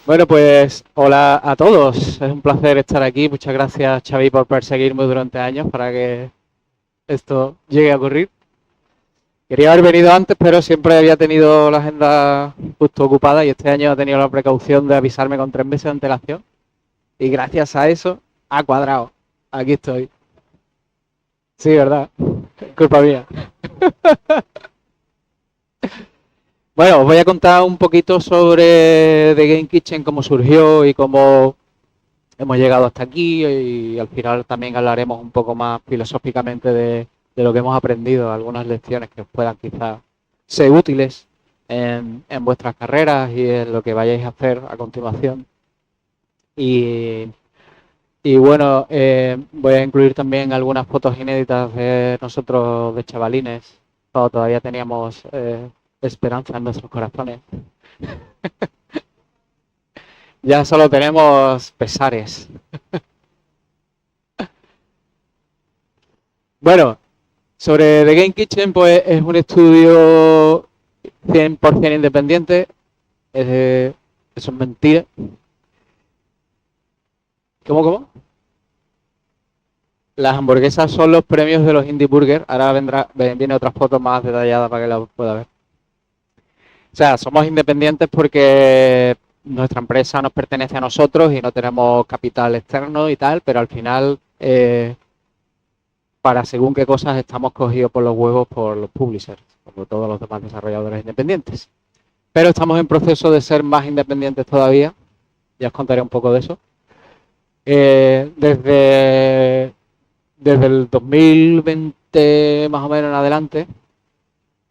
Bueno, pues hola a todos. Es un placer estar aquí. Muchas gracias, Xavi, por perseguirme durante años para que esto llegue a ocurrir. Quería haber venido antes, pero siempre había tenido la agenda justo ocupada y este año he tenido la precaución de avisarme con 3 meses de antelación. Y gracias a eso ha cuadrado. Aquí estoy. Sí, ¿verdad? Culpa mía. Bueno, os voy a contar un poquito sobre The Game Kitchen, cómo surgió y cómo hemos llegado hasta aquí y al final también hablaremos un poco más filosóficamente de lo que hemos aprendido, algunas lecciones que os puedan quizás ser útiles en vuestras carreras y en lo que vayáis a hacer a continuación. Y, y bueno, voy a incluir también algunas fotos inéditas de nosotros de chavalines, cuando todavía teníamos esperanza en nuestros corazones. Ya solo tenemos pesares. Bueno, sobre The Game Kitchen, pues es un estudio 100% independiente. Eso es mentira. ¿Cómo? Las hamburguesas son los premios de los Indie Burger. Ahora viene otra foto más detallada para que la pueda ver. O sea, somos independientes porque nuestra empresa nos pertenece a nosotros y no tenemos capital externo y tal, pero al final, para según qué cosas, estamos cogidos por los huevos por los publishers, como todos los demás desarrolladores independientes. Pero estamos en proceso de ser más independientes todavía. Ya os contaré un poco de eso. Desde el 2020 más o menos en adelante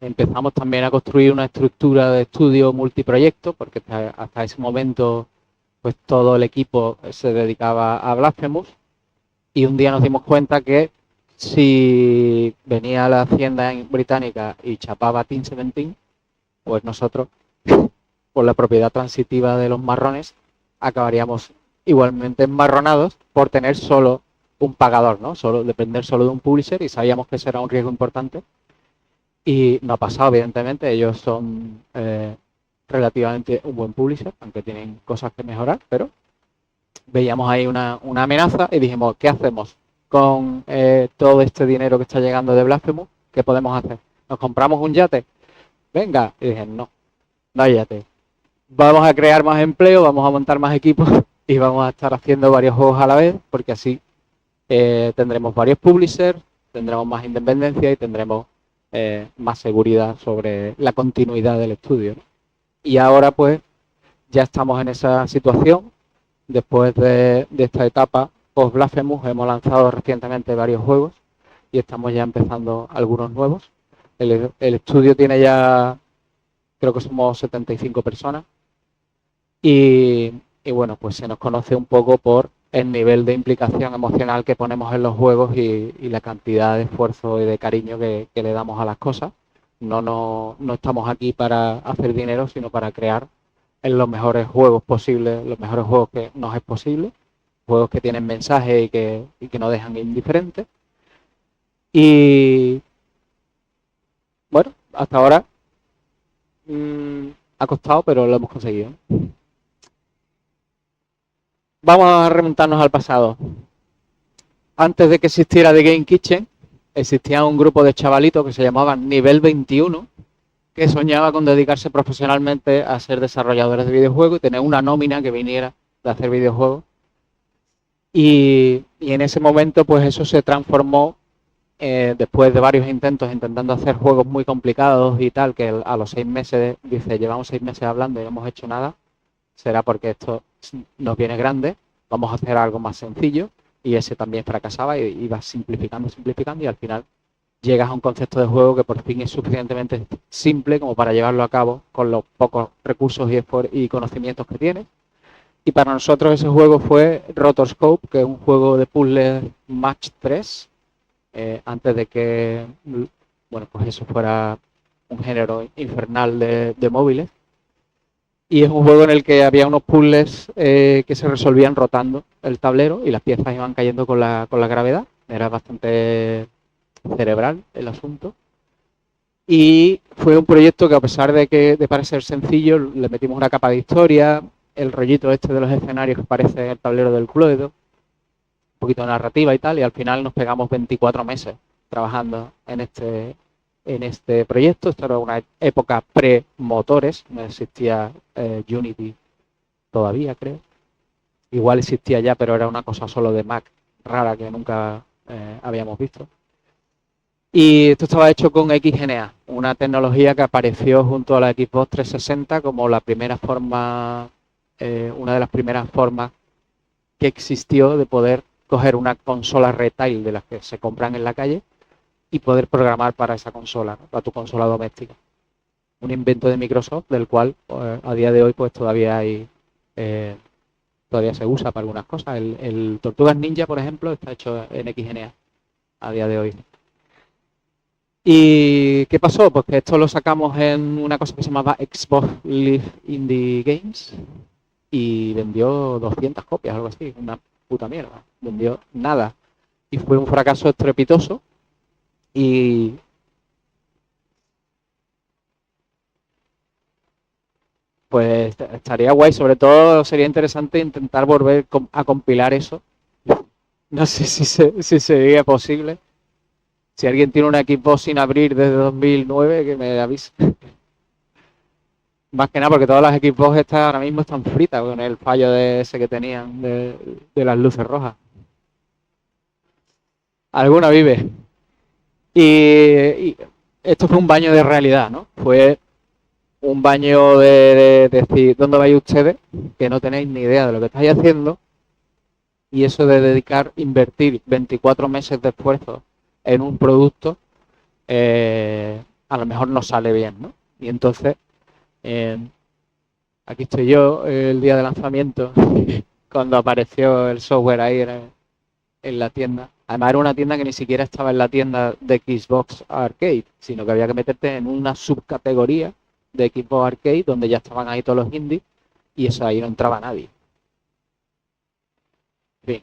empezamos también a construir una estructura de estudio multiproyecto, porque hasta ese momento pues todo el equipo se dedicaba a Blasphemous y un día nos dimos cuenta que si venía la hacienda británica y chapaba Team 17, pues nosotros, por la propiedad transitiva de los marrones, acabaríamos igualmente enmarronados por tener solo un pagador, ¿no? Solo depender solo de un publisher y sabíamos que eso era un riesgo importante. Y no ha pasado, evidentemente, ellos son relativamente un buen publisher, aunque tienen cosas que mejorar, pero veíamos ahí una amenaza y dijimos, ¿qué hacemos con todo este dinero que está llegando de Blasphemous? ¿Qué podemos hacer? ¿Nos compramos un yate? Venga. Y dije, no, no hay yate. Vamos a crear más empleo, vamos a montar más equipos y vamos a estar haciendo varios juegos a la vez, porque así tendremos varios publishers, tendremos más independencia y tendremos más seguridad sobre la continuidad del estudio, ¿no? Y ahora pues ya estamos en esa situación. Después de esta etapa post Blasphemous hemos lanzado recientemente varios juegos y estamos ya empezando algunos nuevos. El estudio tiene ya, creo que somos 75 personas y, y bueno, pues se nos conoce un poco por el nivel de implicación emocional que ponemos en los juegos y la cantidad de esfuerzo y de cariño que le damos a las cosas. No estamos aquí para hacer dinero, sino para crear en los mejores juegos posibles, los mejores juegos que nos es posible, juegos que tienen mensaje y que no dejan indiferentes. Y bueno, hasta ahora ha costado, pero lo hemos conseguido. Vamos a remontarnos al pasado. Antes de que existiera The Game Kitchen, existía un grupo de chavalitos que se llamaban Nivel 21, que soñaba con dedicarse profesionalmente a ser desarrolladores de videojuegos y tener una nómina que viniera de hacer videojuegos. Y en ese momento, pues eso se transformó después de varios intentos, intentando hacer juegos muy complicados y tal, que a los 6 meses dice, llevamos 6 meses hablando y no hemos hecho nada, será porque esto nos viene grande, vamos a hacer algo más sencillo, y ese también fracasaba y iba simplificando y al final llegas a un concepto de juego que por fin es suficientemente simple como para llevarlo a cabo con los pocos recursos y conocimientos que tienes. Y para nosotros ese juego fue Rotoscope, que es un juego de puzzle Match 3, antes de que, bueno, pues eso fuera un género infernal de móviles. Y es un juego en el que había unos puzzles que se resolvían rotando el tablero y las piezas iban cayendo con la gravedad. Era bastante cerebral el asunto. Y fue un proyecto que a pesar de parecer sencillo, le metimos una capa de historia, el rollito este de los escenarios que parece el tablero del Cluedo, un poquito de narrativa y tal, y al final nos pegamos 24 meses trabajando en este proyecto. Esto era una época pre-motores, no existía Unity todavía, creo. Igual existía ya, pero era una cosa solo de Mac, rara que nunca habíamos visto. Y esto estaba hecho con XGNA, una tecnología que apareció junto a la Xbox 360 como la primera forma, una de las primeras formas que existió de poder coger una consola retail de las que se compran en la calle y poder programar para esa consola, ¿no? Para tu consola doméstica. Un invento de Microsoft del cual a día de hoy pues todavía todavía se usa para algunas cosas. El Tortugas Ninja, por ejemplo, está hecho en XGNA a día de hoy. ¿Y qué pasó? Pues que esto lo sacamos en una cosa que se llamaba Xbox Live Indie Games y vendió 200 copias, algo así, una puta mierda. Vendió nada. Y fue un fracaso estrepitoso y pues estaría guay, sobre todo sería interesante intentar volver a compilar eso. No sé si sería posible. Si alguien tiene un equipo sin abrir desde 2009, que me avise. Más que nada porque todas las equipos estas ahora mismo están fritas con el fallo de ese que tenían de las luces rojas. Alguna vive. Y esto fue un baño de realidad, ¿no? Fue un baño de decir, ¿dónde vais ustedes? Que no tenéis ni idea de lo que estáis haciendo. Y eso de invertir 24 meses de esfuerzo en un producto, a lo mejor no sale bien, ¿no? Y entonces, eh, aquí estoy yo, el día de lanzamiento, cuando apareció el software ahí en la tienda. Además era una tienda que ni siquiera estaba en la tienda de Xbox Arcade, sino que había que meterte en una subcategoría de Xbox Arcade donde ya estaban ahí todos los indies y eso ahí no entraba nadie. En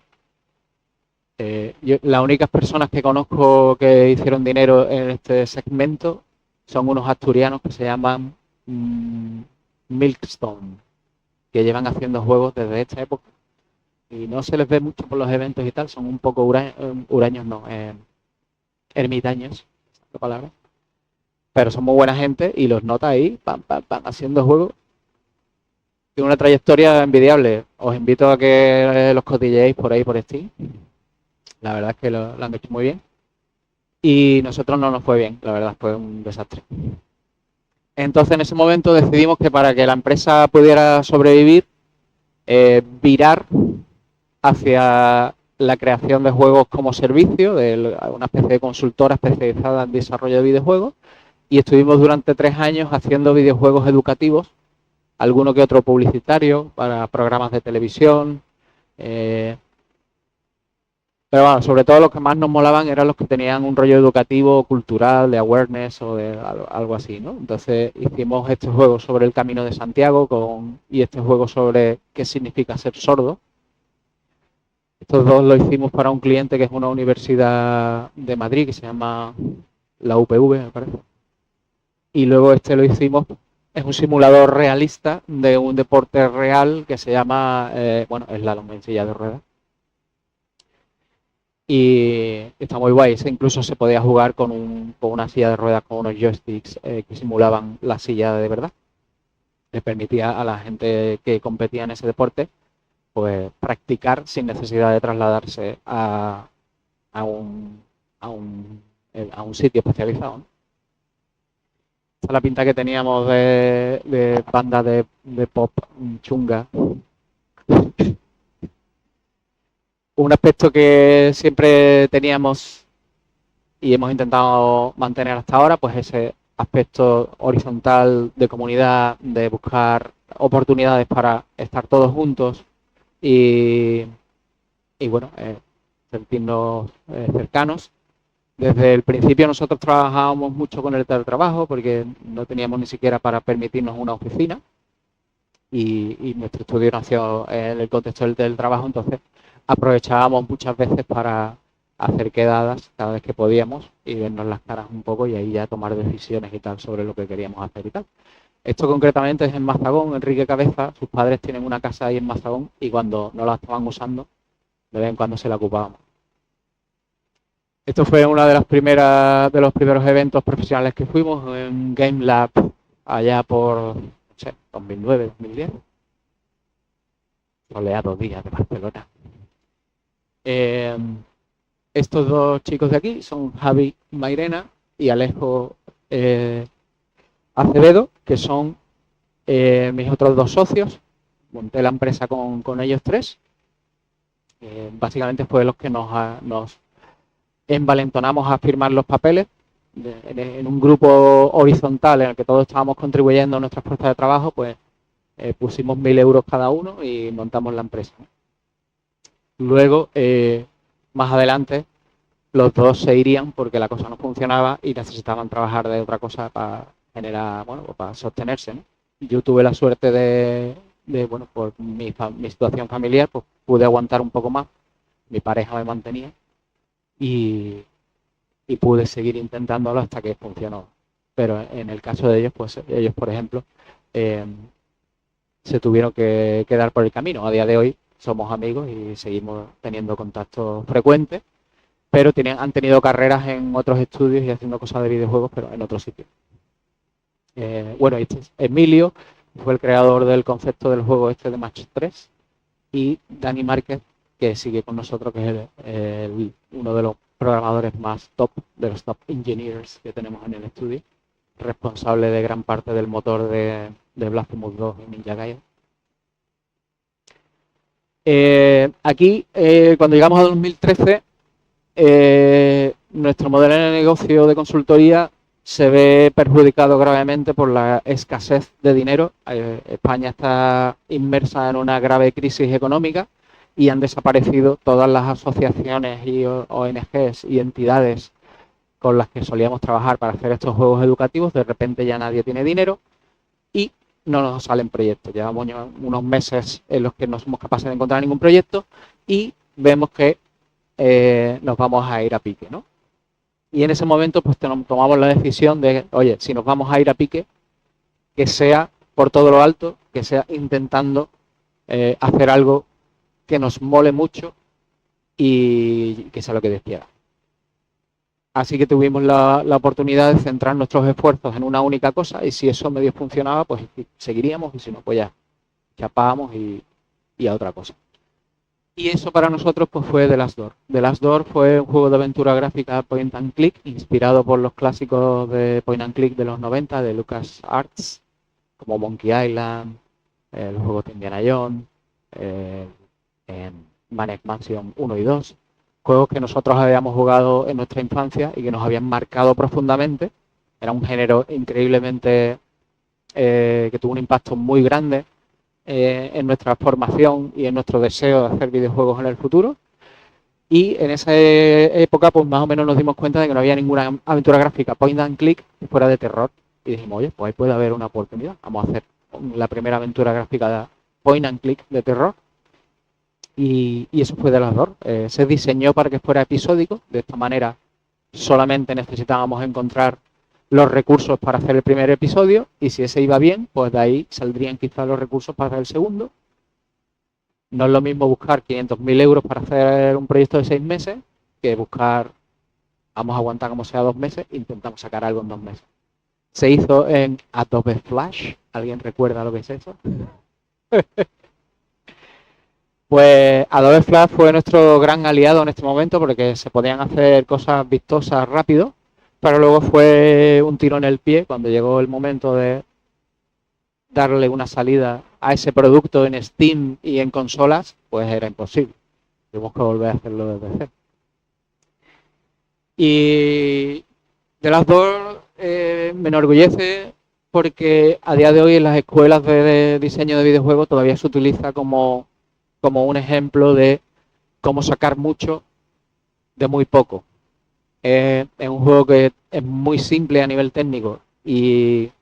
fin, las únicas personas que conozco que hicieron dinero en este segmento son unos asturianos que se llaman Milkstone, que llevan haciendo juegos desde esta época y no se les ve mucho por los eventos y tal, son un poco huraños, no, ermitaños, esa palabra, pero son muy buena gente y los nota ahí, pam, pam, pam, haciendo juegos. Tiene una trayectoria envidiable. Os invito a que los cotilleéis por ahí por Steam. La verdad es que lo han hecho muy bien. Y nosotros no nos fue bien, la verdad, fue un desastre. Entonces en ese momento decidimos que para que la empresa pudiera sobrevivir, virar hacia la creación de juegos como servicio, de una especie de consultora especializada en desarrollo de videojuegos, y estuvimos durante 3 años haciendo videojuegos educativos, alguno que otro publicitario para programas de televisión, pero bueno, sobre todo los que más nos molaban eran los que tenían un rollo educativo, cultural, de awareness o de algo así, ¿no? Entonces hicimos este juego sobre el Camino de Santiago y este juego sobre qué significa ser sordo. Estos dos lo hicimos para un cliente que es una universidad de Madrid que se llama la UPV, me parece. Y luego este lo hicimos, es un simulador realista de un deporte real que se llama, bueno, slalom en silla de ruedas. Y está muy guay, incluso se podía jugar con una silla de ruedas, con unos joysticks que simulaban la silla de verdad. Le permitía a la gente que competía en ese deporte pues practicar sin necesidad de trasladarse a un, a un, a un sitio especializado, ¿no? Esta es la pinta que teníamos de banda de pop chunga. Un aspecto que siempre teníamos y hemos intentado mantener hasta ahora, pues ese aspecto horizontal de comunidad, de buscar oportunidades para estar todos juntos y bueno, sentirnos cercanos. Desde el principio nosotros trabajábamos mucho con el teletrabajo porque no teníamos ni siquiera para permitirnos una oficina y nuestro estudio nació en el contexto del teletrabajo, entonces aprovechábamos muchas veces para hacer quedadas cada vez que podíamos y vernos las caras un poco y ahí ya tomar decisiones y tal sobre lo que queríamos hacer y tal. Esto concretamente es en Mazagón, Enrique Cabeza. Sus padres tienen una casa ahí en Mazagón y cuando no la estaban usando, de vez en cuando se la ocupábamos. Esto fue una de las primeras de los primeros eventos profesionales que fuimos en Game Lab allá por, no sé, 2009, 2010. Soleados días de Barcelona. Estos dos chicos de aquí son Javi Mairena y Alejo Acevedo, que son mis otros dos socios. Monté la empresa con ellos tres. Básicamente fue los que nos envalentonamos a firmar los papeles en un grupo horizontal en el que todos estábamos contribuyendo a nuestras fuerzas de trabajo, pues pusimos 1.000 euros cada uno y montamos la empresa. Luego, más adelante, los dos se irían porque la cosa no funcionaba y necesitaban trabajar de otra cosa para generar, bueno, para sostenerse, ¿no? Yo tuve la suerte bueno, por mi situación familiar, pues pude aguantar un poco más. Mi pareja me mantenía y pude seguir intentándolo hasta que funcionó. Pero en el caso de ellos, pues ellos, por ejemplo, se tuvieron que quedar por el camino. A día de hoy somos amigos y seguimos teniendo contactos frecuentes, pero han tenido carreras en otros estudios y haciendo cosas de videojuegos, pero en otros sitios. Bueno, este es Emilio, fue el creador del concepto del juego este de Match 3, y Dani Márquez, que sigue con nosotros, que es uno de los programadores más top, de los top engineers que tenemos en el estudio, responsable de gran parte del motor de Blasphemous 2 y Ninja Gaiden. Aquí, cuando llegamos a 2013, nuestro modelo de negocio de consultoría se ve perjudicado gravemente por la escasez de dinero. España está inmersa en una grave crisis económica y han desaparecido todas las asociaciones y ONGs y entidades con las que solíamos trabajar para hacer estos juegos educativos. De repente ya nadie tiene dinero y no nos salen proyectos. Llevamos unos meses en los que no somos capaces de encontrar ningún proyecto y vemos que nos vamos a ir a pique, ¿no? Y en ese momento pues tomamos la decisión de, oye, si nos vamos a ir a pique, que sea por todo lo alto, que sea intentando hacer algo que nos mole mucho y que sea lo que Dios quiera. Así que tuvimos la oportunidad de centrar nuestros esfuerzos en una única cosa y si eso medio funcionaba, pues seguiríamos y si no, pues ya chapábamos y a otra cosa. Y eso para nosotros pues fue The Last Door. The Last Door fue un juego de aventura gráfica point and click, inspirado por los clásicos de point and click de los 90 de LucasArts, como Monkey Island, los juegos de Indiana Jones, Maniac Mansion 1 y 2, juegos que nosotros habíamos jugado en nuestra infancia y que nos habían marcado profundamente. Era un género increíblemente que tuvo un impacto muy grande en nuestra formación y en nuestro deseo de hacer videojuegos en el futuro. Y en esa época pues más o menos nos dimos cuenta de que no había ninguna aventura gráfica point and click que fuera de terror y dijimos, oye, pues ahí puede haber una oportunidad, vamos a hacer la primera aventura gráfica de point and click de terror. Y eso fue The Last Door. Se diseñó para que fuera episódico. De esta manera solamente necesitábamos encontrar los recursos para hacer el primer episodio y si ese iba bien, pues de ahí saldrían quizás los recursos para hacer el segundo. No es lo mismo buscar 500.000 euros para hacer un proyecto de 6 meses que buscar, vamos a aguantar como sea 2 meses e intentamos sacar algo en 2 meses. Se hizo en Adobe Flash. ¿Alguien recuerda lo que es eso? Pues Adobe Flash fue nuestro gran aliado en este momento porque se podían hacer cosas vistosas rápido, pero luego fue un tiro en el pie cuando llegó el momento de darle una salida a ese producto en Steam y en consolas, pues era imposible. Tuvimos que volver a hacerlo desde cero. Y The Last Door me enorgullece porque a día de hoy en las escuelas de diseño de videojuegos todavía se utiliza como un ejemplo de cómo sacar mucho de muy poco. Es un juego que es muy simple a nivel técnico y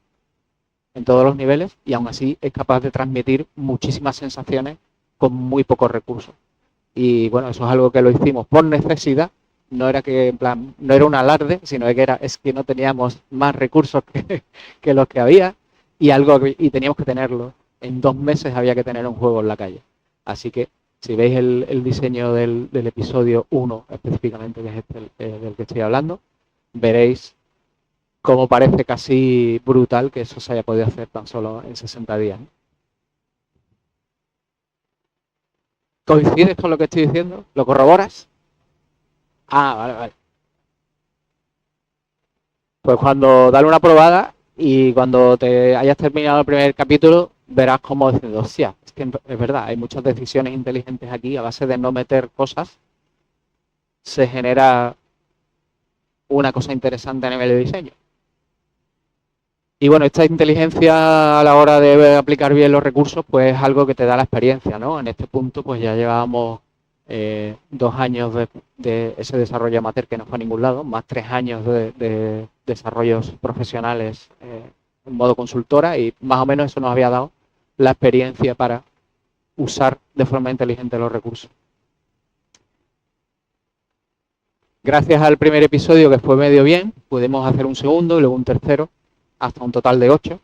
en todos los niveles y aún así es capaz de transmitir muchísimas sensaciones con muy pocos recursos. Y bueno, eso es algo que lo hicimos por necesidad. No era que en plan, no era un alarde, sino que es que no teníamos más recursos que los que había y teníamos que tenerlo. En 2 meses había que tener un juego en la calle. Así que si veis el diseño del episodio 1 específicamente, que es este del que estoy hablando, veréis cómo parece casi brutal que eso se haya podido hacer tan solo en 60 días. ¿Coincides con lo que estoy diciendo? ¿Lo corroboras? Ah, vale, vale. Pues cuando dale una probada y cuando te hayas terminado el primer capítulo, verás cómo dices, hostia, es que es verdad, hay muchas decisiones inteligentes aquí, a base de no meter cosas, se genera una cosa interesante a nivel de diseño. Y bueno, esta inteligencia a la hora de aplicar bien los recursos, pues es algo que te da la experiencia, ¿no? En este punto, pues ya llevábamos 2 años de ese desarrollo amateur que no fue a ningún lado, más 3 años de desarrollos profesionales en modo consultora y más o menos eso nos había dado la experiencia para usar de forma inteligente los recursos. Gracias al primer episodio que fue medio bien, pudimos hacer un segundo y luego un tercero, hasta un total de 8.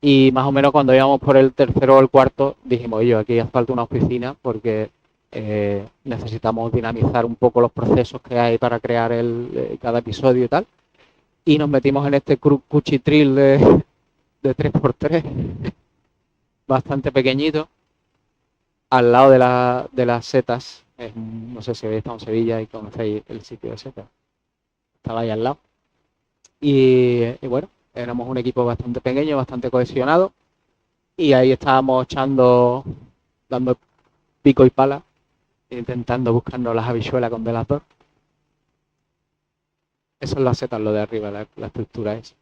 Y más o menos cuando íbamos por el tercero o el cuarto, dijimos, oye, aquí hace falta una oficina porque necesitamos dinamizar un poco los procesos que hay para crear cada episodio y tal. Y nos metimos en este cuchitril de 3x3, bastante pequeñito, al lado de las setas. No sé si habéis estado en Sevilla y conocéis el sitio de setas. Estaba ahí al lado. Y bueno, éramos un equipo bastante pequeño, bastante cohesionado. Y ahí estábamos dando pico y pala, intentando buscarnos las habichuelas con Delator. Eso es la seta, lo de arriba, la estructura es.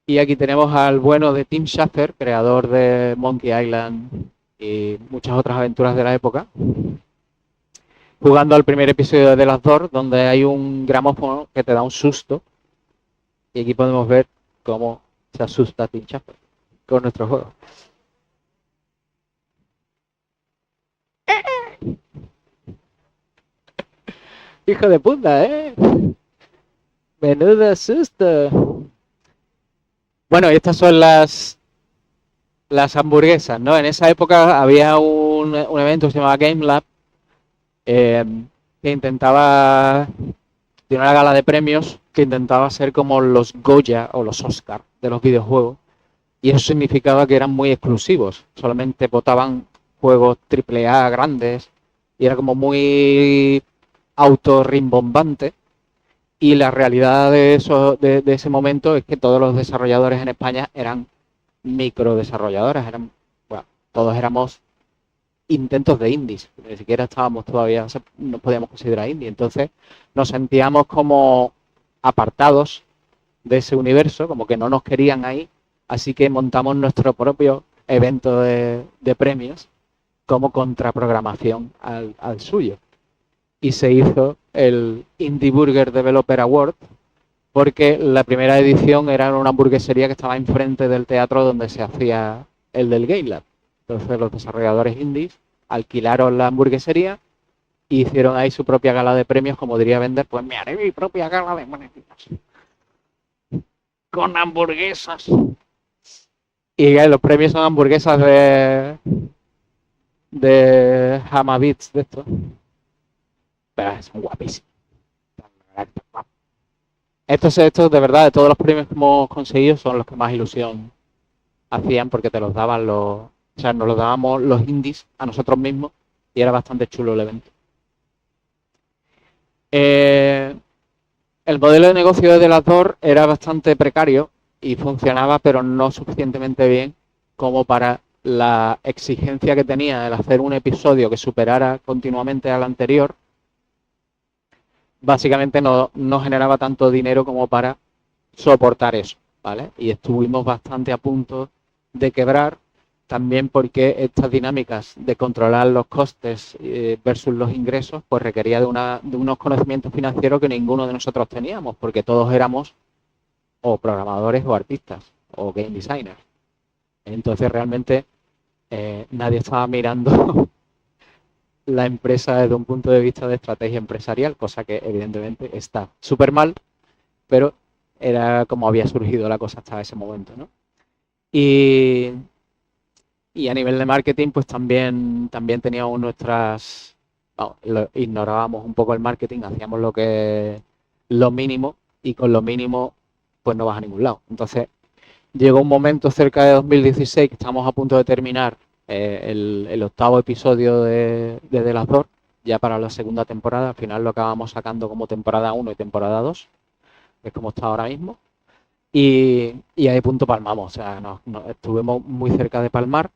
Y aquí tenemos al bueno de Tim Schafer, creador de Monkey Island y muchas otras aventuras de la época, jugando al primer episodio de Delator, donde hay un gramófono que te da un susto. Y aquí podemos ver cómo se asusta Tim Schafer con nuestro juego. Hijo de puta, ¿eh? Menudo susto. Bueno, estas son las hamburguesas, ¿no? En esa época había un evento que se llamaba Game Lab, que intentaba, tiene una gala de premios que intentaba ser como los Goya o los Oscar de los videojuegos. Y eso significaba que eran muy exclusivos. Solamente votaban juegos AAA grandes y era como muy autorrimbombante. Y la realidad de ese momento es que todos los desarrolladores en España eran micro desarrolladores, bueno, todos éramos intentos de indies, ni siquiera estábamos todavía, nos podíamos considerar indie, entonces nos sentíamos como apartados de ese universo, como que no nos querían ahí, así que montamos nuestro propio evento de premios como contraprogramación al suyo. Y se hizo el Indie Burger Developer Award, porque la primera edición era una hamburguesería que estaba enfrente del teatro donde se hacía el del Game Lab. Entonces los desarrolladores indies alquilaron la hamburguesería e hicieron ahí su propia gala de premios, como diría Bender, pues me haré mi propia gala de premios con hamburguesas. Y los premios son hamburguesas de Hamabits, de estos. Pero son guapísimos. Estos de verdad, de todos los premios que hemos conseguido, son los que más ilusión hacían porque te los daban o sea, nos los dábamos los indies a nosotros mismos y era bastante chulo el evento. El modelo de negocio de Delator era bastante precario y funcionaba, pero no suficientemente bien como para la exigencia que tenía el hacer un episodio que superara continuamente al anterior. Básicamente no generaba tanto dinero como para soportar eso, ¿vale? Y estuvimos bastante a punto de quebrar, también porque estas dinámicas de controlar los costes versus los ingresos, pues requería de unos conocimientos financieros que ninguno de nosotros teníamos, porque todos éramos o programadores o artistas o game designers. Entonces realmente nadie estaba mirando la empresa desde un punto de vista de estrategia empresarial, cosa que evidentemente está súper mal, pero era como había surgido la cosa hasta ese momento, ¿no? Y, y a nivel de marketing, pues también teníamos nuestras... vamos, ignorábamos un poco el marketing, hacíamos lo mínimo, y con lo mínimo pues no vas a ningún lado. Entonces llegó un momento cerca de 2016 que estamos a punto de terminar el octavo episodio de The Last Door, ya para la segunda temporada. Al final lo acabamos sacando como temporada 1 y temporada 2, que es como está ahora mismo. Y ahí punto palmamos, o sea, estuvimos muy cerca de palmar.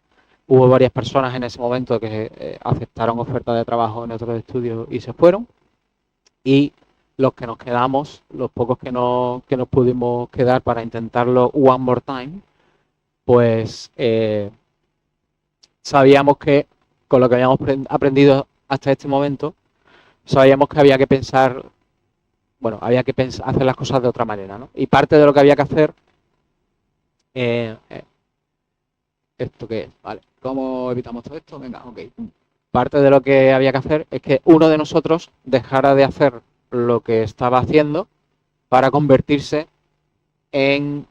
Hubo varias personas en ese momento que aceptaron ofertas de trabajo en otros estudios y se fueron. Y los que nos quedamos, los pocos que nos pudimos quedar para intentarlo one more time, pues sabíamos que con lo que habíamos aprendido hasta este momento, sabíamos que había que pensar, bueno, había que hacer las cosas de otra manera, ¿no? Y parte de lo que había que hacer, ¿esto qué es? Vale, ¿cómo evitamos todo esto? Venga, ok. Parte de lo que había que hacer es que uno de nosotros dejara de hacer lo que estaba haciendo para convertirse en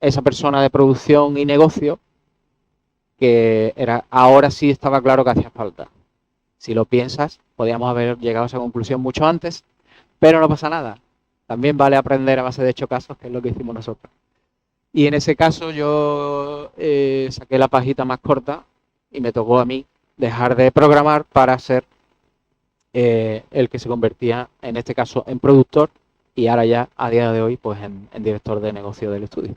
esa persona de producción y negocio que era, ahora sí estaba claro que hacía falta. Si lo piensas, podíamos haber llegado a esa conclusión mucho antes, pero no pasa nada. También vale aprender a base de hechos, que es lo que hicimos nosotros. Y en ese caso yo saqué la pajita más corta y me tocó a mí dejar de programar para ser el que se convertía, en este caso, en productor, y ahora ya, a día de hoy, pues en director de negocio del estudio.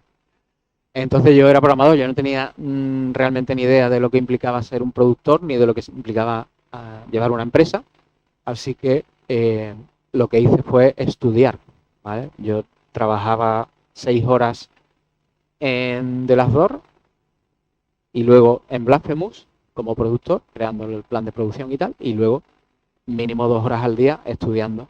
Entonces yo era programador, yo no tenía realmente ni idea de lo que implicaba ser un productor, ni de lo que implicaba llevar una empresa, así que lo que hice fue estudiar, ¿vale? Yo trabajaba 6 horas en The Last Door y luego en Blasphemous como productor, creando el plan de producción y tal, y luego mínimo 2 horas al día estudiando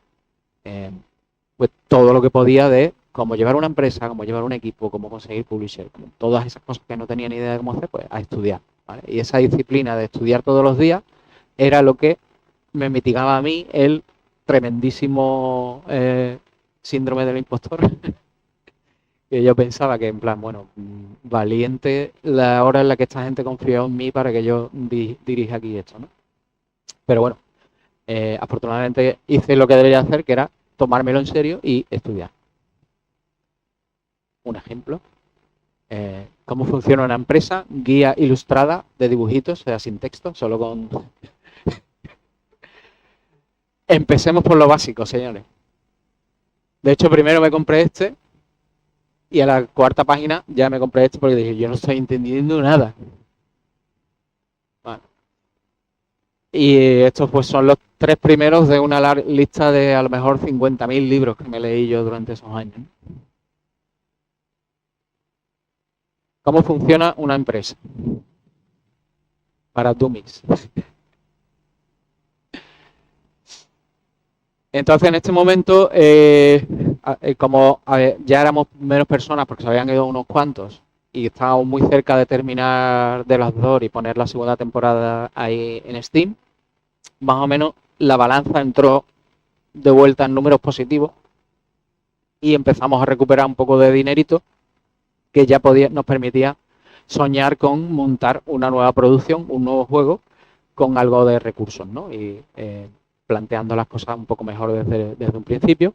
pues todo lo que podía de cómo llevar una empresa, cómo llevar un equipo, cómo conseguir publisher, todas esas cosas que no tenía ni idea de cómo hacer, pues a estudiar, ¿vale? Y esa disciplina de estudiar todos los días era lo que me mitigaba a mí el tremendísimo síndrome del impostor, que yo pensaba que en plan, bueno, valiente la hora en la que esta gente confió en mí para que yo dirija aquí esto, ¿no? Pero bueno, afortunadamente hice lo que debería hacer, que era tomármelo en serio y estudiar. Un ejemplo, cómo funciona una empresa, guía ilustrada de dibujitos, o sea, sin texto, solo con... Empecemos por lo básico, señores. De hecho, primero me compré este y a la cuarta página ya me compré este porque dije, yo no estoy entendiendo nada. Bueno. Y estos pues son los 3 primeros de una lista de a lo mejor 50.000 libros que me leí yo durante esos años. ¿Cómo funciona una empresa? Para dummies. Entonces, en este momento, como ya éramos menos personas, porque se habían ido unos cuantos, y estábamos muy cerca de terminar The Last Door y poner la segunda temporada ahí en Steam, más o menos la balanza entró de vuelta en números positivos y empezamos a recuperar un poco de dinerito que ya nos permitía soñar con montar una nueva producción, un nuevo juego con algo de recursos, ¿no? Y planteando las cosas un poco mejor desde un principio.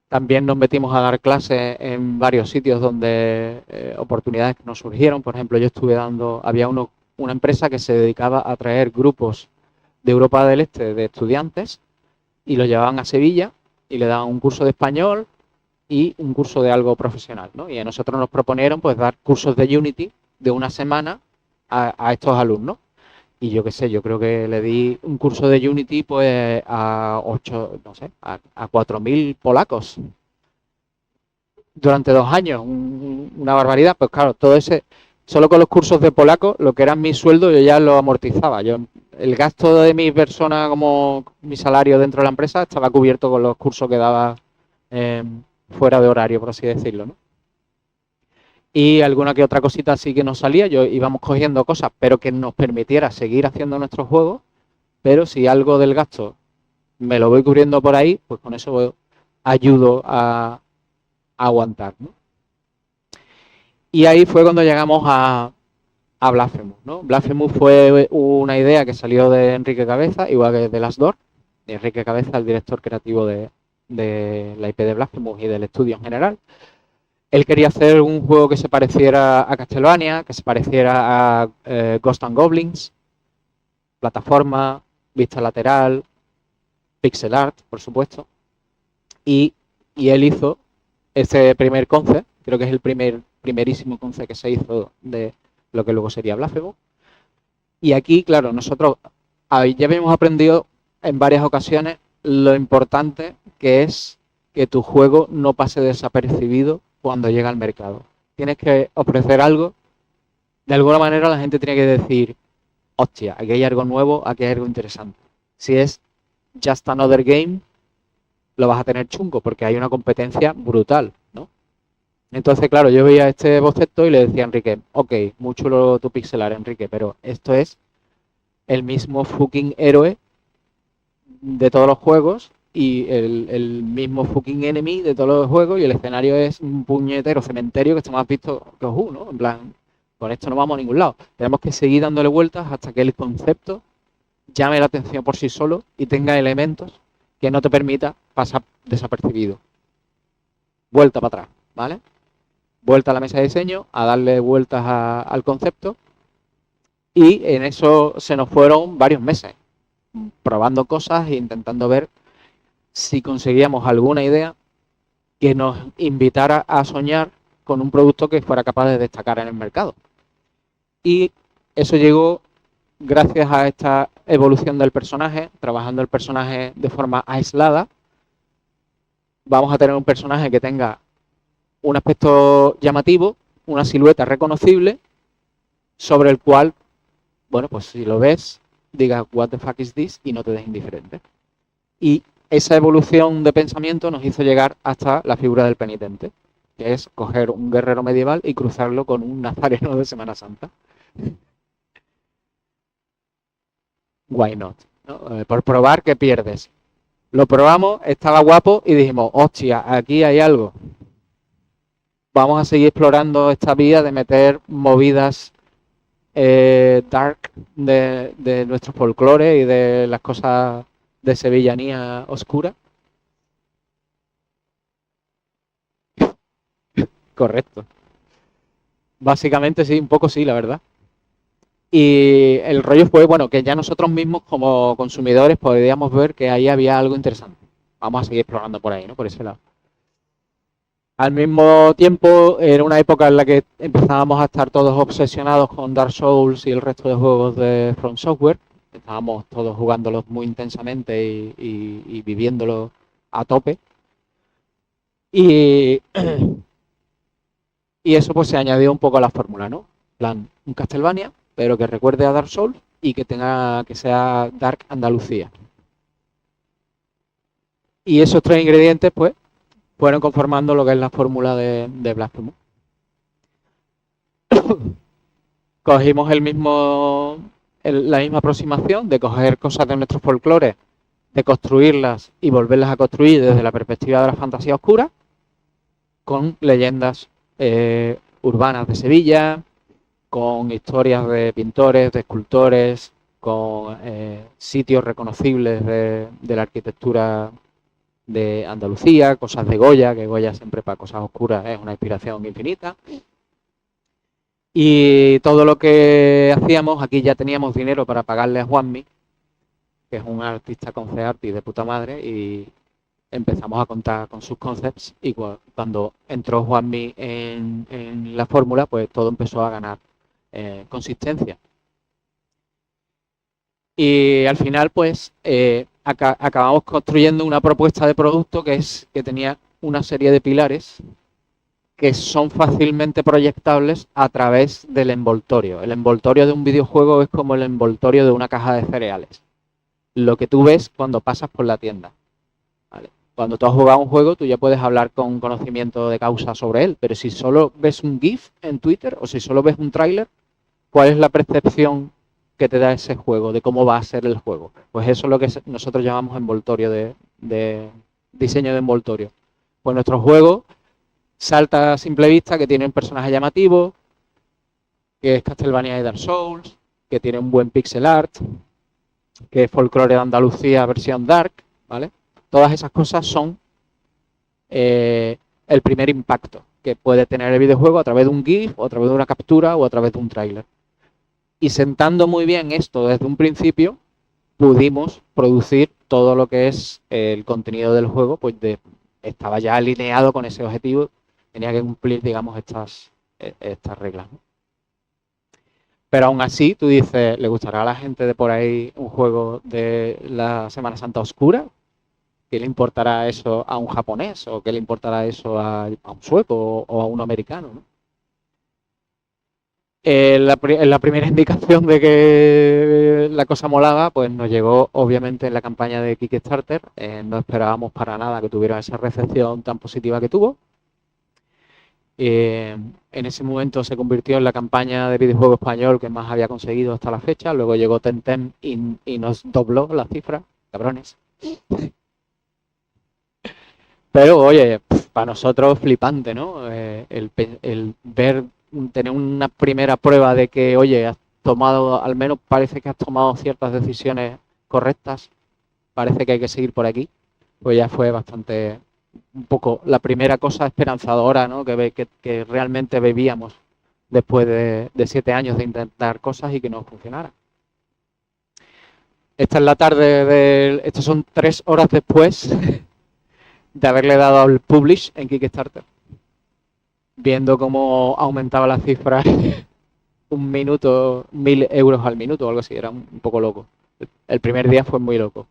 También nos metimos a dar clases en varios sitios donde oportunidades que nos surgieron. Por ejemplo, yo estuve había una empresa que se dedicaba a traer grupos de Europa del Este de estudiantes y los llevaban a Sevilla y le daban un curso de español y un curso de algo profesional, ¿no? Y a nosotros nos proponieron pues dar cursos de Unity de una semana a estos alumnos. Y yo qué sé, yo creo que le di un curso de Unity pues a 4.000 polacos durante 2 años, una barbaridad. Pues claro, solo con los cursos de polaco, lo que era mi sueldo yo ya lo amortizaba. El gasto de mi persona como mi salario dentro de la empresa estaba cubierto con los cursos que daba fuera de horario, por así decirlo, ¿no? Y alguna que otra cosita así que nos salía, íbamos cogiendo cosas, pero que nos permitiera seguir haciendo nuestros juegos, pero si algo del gasto me lo voy cubriendo por ahí, pues con eso ayudo a aguantar, ¿no? Y ahí fue cuando llegamos a Blasphemous, ¿no? Blasphemous fue una idea que salió de Enrique Cabeza, igual que de Last Door, de Enrique Cabeza, el director creativo de la IP de Blasphemous y del estudio en general. Él quería hacer un juego que se pareciera a Castlevania, que se pareciera a Ghost and Goblins, plataforma, vista lateral, pixel art, por supuesto. Y él hizo ese primer concept, creo que es el primerísimo concept que se hizo de lo que luego sería Blasphemous. Y aquí, claro, nosotros ya habíamos aprendido en varias ocasiones lo importante que es que tu juego no pase desapercibido cuando llega al mercado. Tienes que ofrecer algo, de alguna manera la gente tiene que decir, hostia, aquí hay algo nuevo, aquí hay algo interesante. Si es just another game, lo vas a tener chungo porque hay una competencia brutal, ¿no? Entonces, claro, yo veía este boceto y le decía a Enrique, ok, muy chulo tu pixelar, Enrique, pero esto es el mismo fucking héroe de todos los juegos y el mismo fucking enemy de todos los juegos y el escenario es un puñetero cementerio que estamos visto que ojú, ¿no? En plan, con esto no vamos a ningún lado. Tenemos que seguir dándole vueltas hasta que el concepto llame la atención por sí solo y tenga elementos que no te permita pasar desapercibido. Vuelta para atrás, ¿vale? Vuelta a la mesa de diseño, a darle vueltas al concepto y en eso se nos fueron varios meses probando cosas e intentando ver si conseguíamos alguna idea que nos invitara a soñar con un producto que fuera capaz de destacar en el mercado. Y eso llegó gracias a esta evolución del personaje, trabajando el personaje de forma aislada. Vamos a tener un personaje que tenga un aspecto llamativo, una silueta reconocible, sobre el cual, bueno, pues si lo ves, digas, what the fuck is this, y no te des indiferente. Y esa evolución de pensamiento nos hizo llegar hasta la figura del penitente, que es coger un guerrero medieval y cruzarlo con un nazareno de Semana Santa. Why not? ¿No? Por probar, ¿qué pierdes? Lo probamos, estaba guapo y dijimos, hostia, aquí hay algo. Vamos a seguir explorando esta vía de meter movidas dark de nuestro folclore y de las cosas de sevillanía oscura. Correcto. Básicamente sí, un poco sí, la verdad. Y el rollo fue, bueno, que ya nosotros mismos como consumidores podíamos ver que ahí había algo interesante. Vamos a seguir explorando por ahí, ¿no? Por ese lado. Al mismo tiempo, era una época en la que empezábamos a estar todos obsesionados con Dark Souls y el resto de juegos de From Software. Estábamos todos jugándolos muy intensamente y viviéndolos a tope. Y, y eso pues se añadió un poco a la fórmula, ¿no? En plan, un Castlevania, pero que recuerde a Dark Souls y que sea Dark Andalucía. Y esos tres ingredientes, pues, fueron conformando lo que es la fórmula de Blasphemous. Cogimos la misma aproximación de coger cosas de nuestro folclore, de construirlas y volverlas a construir desde la perspectiva de la fantasía oscura, con leyendas urbanas de Sevilla, con historias de pintores, de escultores, con sitios reconocibles de la arquitectura de Andalucía, cosas de Goya, que Goya siempre para cosas oscuras es una inspiración infinita. Y todo lo que hacíamos, aquí ya teníamos dinero para pagarle a Juanmi, que es un artista concept y de puta madre, y empezamos a contar con sus concepts y cuando entró Juanmi en la fórmula, pues todo empezó a ganar consistencia. Y al final, pues, acabamos construyendo una propuesta de producto que tenía una serie de pilares que son fácilmente proyectables a través del envoltorio. El envoltorio de un videojuego es como el envoltorio de una caja de cereales. Lo que tú ves cuando pasas por la tienda. ¿Vale? Cuando tú has jugado un juego, tú ya puedes hablar con conocimiento de causa sobre él, pero si solo ves un GIF en Twitter o si solo ves un tráiler, ¿cuál es la percepción que te da ese juego, de cómo va a ser el juego? Pues eso es lo que nosotros llamamos envoltorio de diseño de envoltorio. Pues nuestro juego salta a simple vista que tiene un personaje llamativo, que es Castlevania y Dark Souls, que tiene un buen pixel art, que es folclore de Andalucía versión dark, ¿vale? Todas esas cosas son el primer impacto que puede tener el videojuego a través de un GIF, o a través de una captura, o a través de un tráiler. Y sentando muy bien esto desde un principio, pudimos producir todo lo que es el contenido del juego, pues estaba ya alineado con ese objetivo, tenía que cumplir, digamos, estas reglas, ¿no? Pero aún así, tú dices, ¿le gustará a la gente de por ahí un juego de la Semana Santa Oscura? ¿Qué le importará eso a un japonés? ¿O qué le importará eso a un sueco o a un americano, ¿no? La primera indicación de que la cosa molaba, pues nos llegó obviamente en la campaña de Kickstarter. No esperábamos para nada que tuviera esa recepción tan positiva que tuvo. En ese momento se convirtió en la campaña de videojuego español que más había conseguido hasta la fecha. Luego llegó Tentem y nos dobló la cifra, cabrones. Pero oye, para nosotros flipante, ¿no? El ver, tener una primera prueba de que, oye, has tomado, al menos parece que has tomado ciertas decisiones correctas, parece que hay que seguir por aquí, pues ya fue bastante, un poco la primera cosa esperanzadora, ¿no? Que realmente bebíamos después de 7 años de intentar cosas y que no funcionaran. Esta es la tarde estos son 3 horas después de haberle dado al publish en Kickstarter, viendo cómo aumentaba la cifra un minuto, 1.000 euros al minuto o algo así, era un poco loco. El primer día fue muy loco.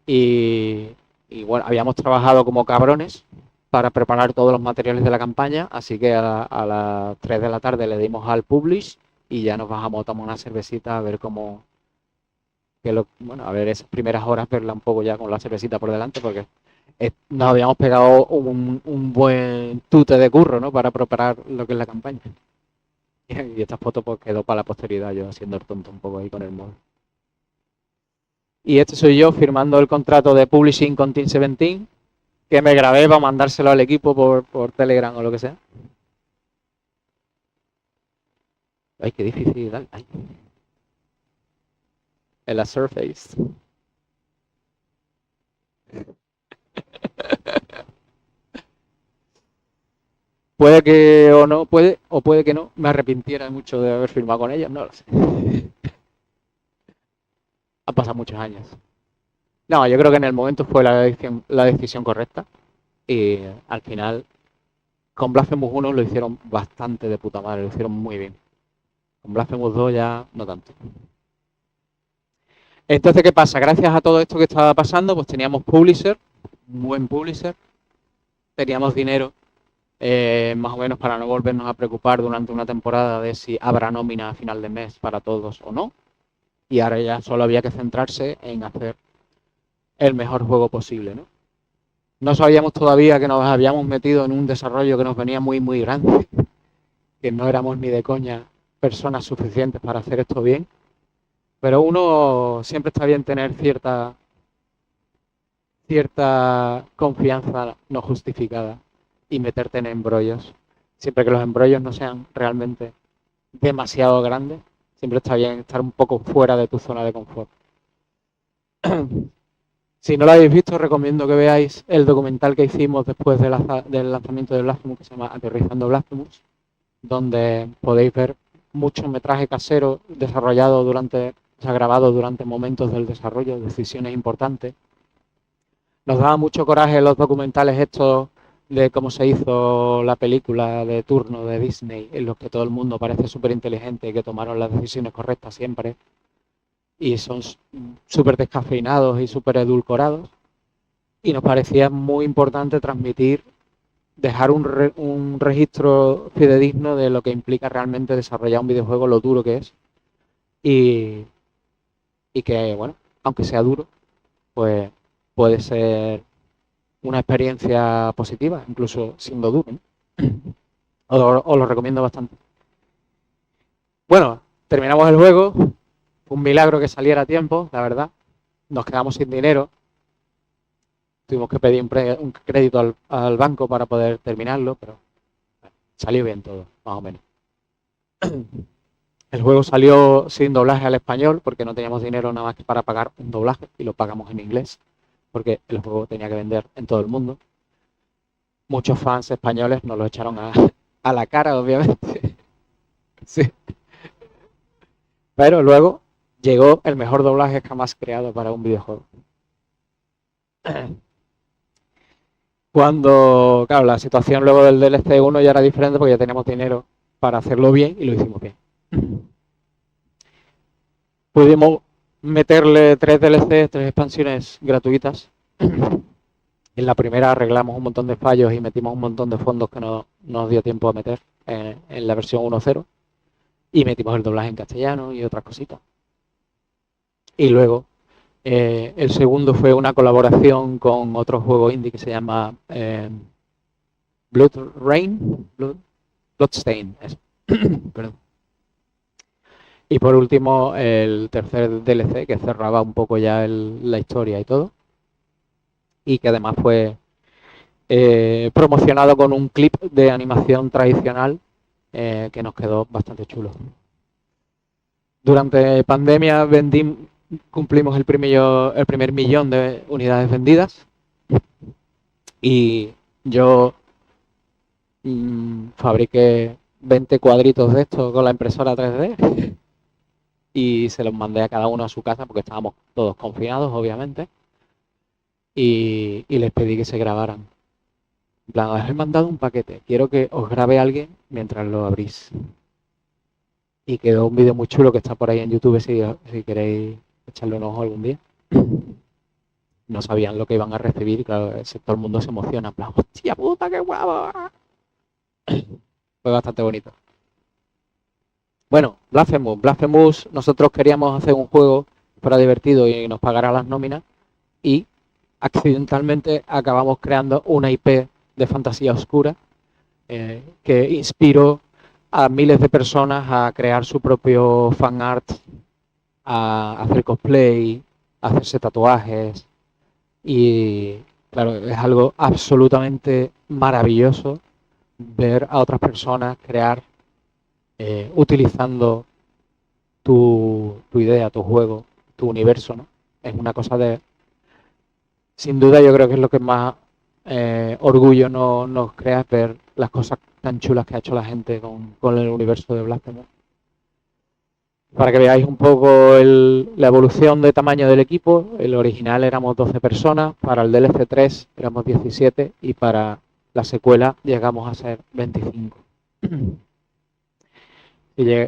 Y bueno, habíamos trabajado como cabrones para preparar todos los materiales de la campaña, así que a las 3 de la tarde le dimos al publish y ya nos bajamos a tomar una cervecita a ver cómo, bueno, a ver esas primeras horas, verla un poco ya con la cervecita por delante, porque nos habíamos pegado un buen tute de curro, ¿no? Para preparar lo que es la campaña. Y esta foto pues quedó para la posteridad, yo haciendo el tonto un poco ahí con el móvil. Y este soy yo firmando el contrato de publishing con Team 17, que me grabé para mandárselo al equipo por Telegram o lo que sea. Ay, qué difícil, dale. Ay. En la Surface. Puede que o no, puede que no, me arrepintiera mucho de haber firmado con ella, no lo sé. Han pasado muchos años. No, yo creo que en el momento fue la decisión correcta. Y al final, con Blasphemous 1 lo hicieron bastante de puta madre, lo hicieron muy bien. Con Blasphemous 2 ya no tanto. Entonces, ¿qué pasa? Gracias a todo esto que estaba pasando, pues teníamos publisher, un buen publisher, teníamos dinero, más o menos para no volvernos a preocupar durante una temporada de si habrá nómina a final de mes para todos o no. Y ahora ya solo había que centrarse en hacer el mejor juego posible, ¿no? No sabíamos todavía que nos habíamos metido en un desarrollo que nos venía muy, muy grande, que no éramos ni de coña personas suficientes para hacer esto bien, pero uno siempre está bien tener cierta confianza no justificada y meterte en embrollos, siempre que los embrollos no sean realmente demasiado grandes, siempre está bien estar un poco fuera de tu zona de confort. Si no lo habéis visto, recomiendo que veáis el documental que hicimos después del lanzamiento de Blasphemous, que se llama Aterrizando Blasphemous, donde podéis ver mucho metraje casero desarrollado grabado durante momentos del desarrollo, decisiones importantes. Nos daba mucho coraje los documentales estos de cómo se hizo la película de turno de Disney, en los que todo el mundo parece súper inteligente y que tomaron las decisiones correctas siempre, y son súper descafeinados y súper edulcorados. Y nos parecía muy importante transmitir, dejar un registro fidedigno de lo que implica realmente desarrollar un videojuego, lo duro que es. Y, y que, bueno, aunque sea duro, pues puede ser una experiencia positiva, incluso siendo duro, ¿no? Os lo recomiendo bastante. Bueno, terminamos el juego. Fue un milagro que saliera a tiempo, la verdad. Nos quedamos sin dinero. tuvimos que pedir un crédito al banco para poder terminarlo, pero bueno, salió bien todo, más o menos. El juego salió sin doblaje al español porque no teníamos dinero nada más que para pagar un doblaje y lo pagamos en inglés porque el juego tenía que vender en todo el mundo. Muchos fans españoles nos lo echaron a la cara, obviamente. Sí. Pero luego llegó el mejor doblaje jamás creado para un videojuego. Cuando, claro, la situación luego del DLC 1 ya era diferente porque ya teníamos dinero para hacerlo bien y lo hicimos bien. Pudimos meterle 3 DLC, 3 expansiones gratuitas. En la primera arreglamos un montón de fallos y metimos un montón de fondos que no nos dio tiempo a meter en la versión 1.0 y metimos el doblaje en castellano y otras cositas. Y luego el segundo fue una colaboración con otro juego indie que se llama Bloodstain. Perdón. Y por último, el tercer DLC que cerraba un poco ya la historia y todo. Y que además fue promocionado con un clip de animación tradicional que nos quedó bastante chulo. Durante pandemia cumplimos el primer millón de unidades vendidas y yo fabriqué 20 cuadritos de estos con la impresora 3D y se los mandé a cada uno a su casa porque estábamos todos confinados, obviamente, y les pedí que se grabaran. En plan, os he mandado un paquete, quiero que os grabe alguien mientras lo abrís. Y quedó un vídeo muy chulo que está por ahí en YouTube si queréis echarle un ojo algún día. No sabían lo que iban a recibir y claro, todo el mundo se emociona, en plan, ¡hostia puta, qué guapo! Fue bastante bonito. Bueno, Blasphemous, nosotros queríamos hacer un juego para divertido y nos pagara las nóminas y accidentalmente acabamos creando una IP de fantasía oscura que inspiró a miles de personas a crear su propio fan art, a hacer cosplay, a hacerse tatuajes y claro, es algo absolutamente maravilloso ver a otras personas crear utilizando tu idea, tu juego, tu universo, ¿no? Es una cosa sin duda yo creo que es lo que más orgullo nos crea ver las cosas tan chulas que ha hecho la gente con el universo de Blasphemous. Para que veáis un poco la evolución de tamaño del equipo, el original éramos 12 personas, para el DLC 3 éramos 17 y para la secuela llegamos a ser 25.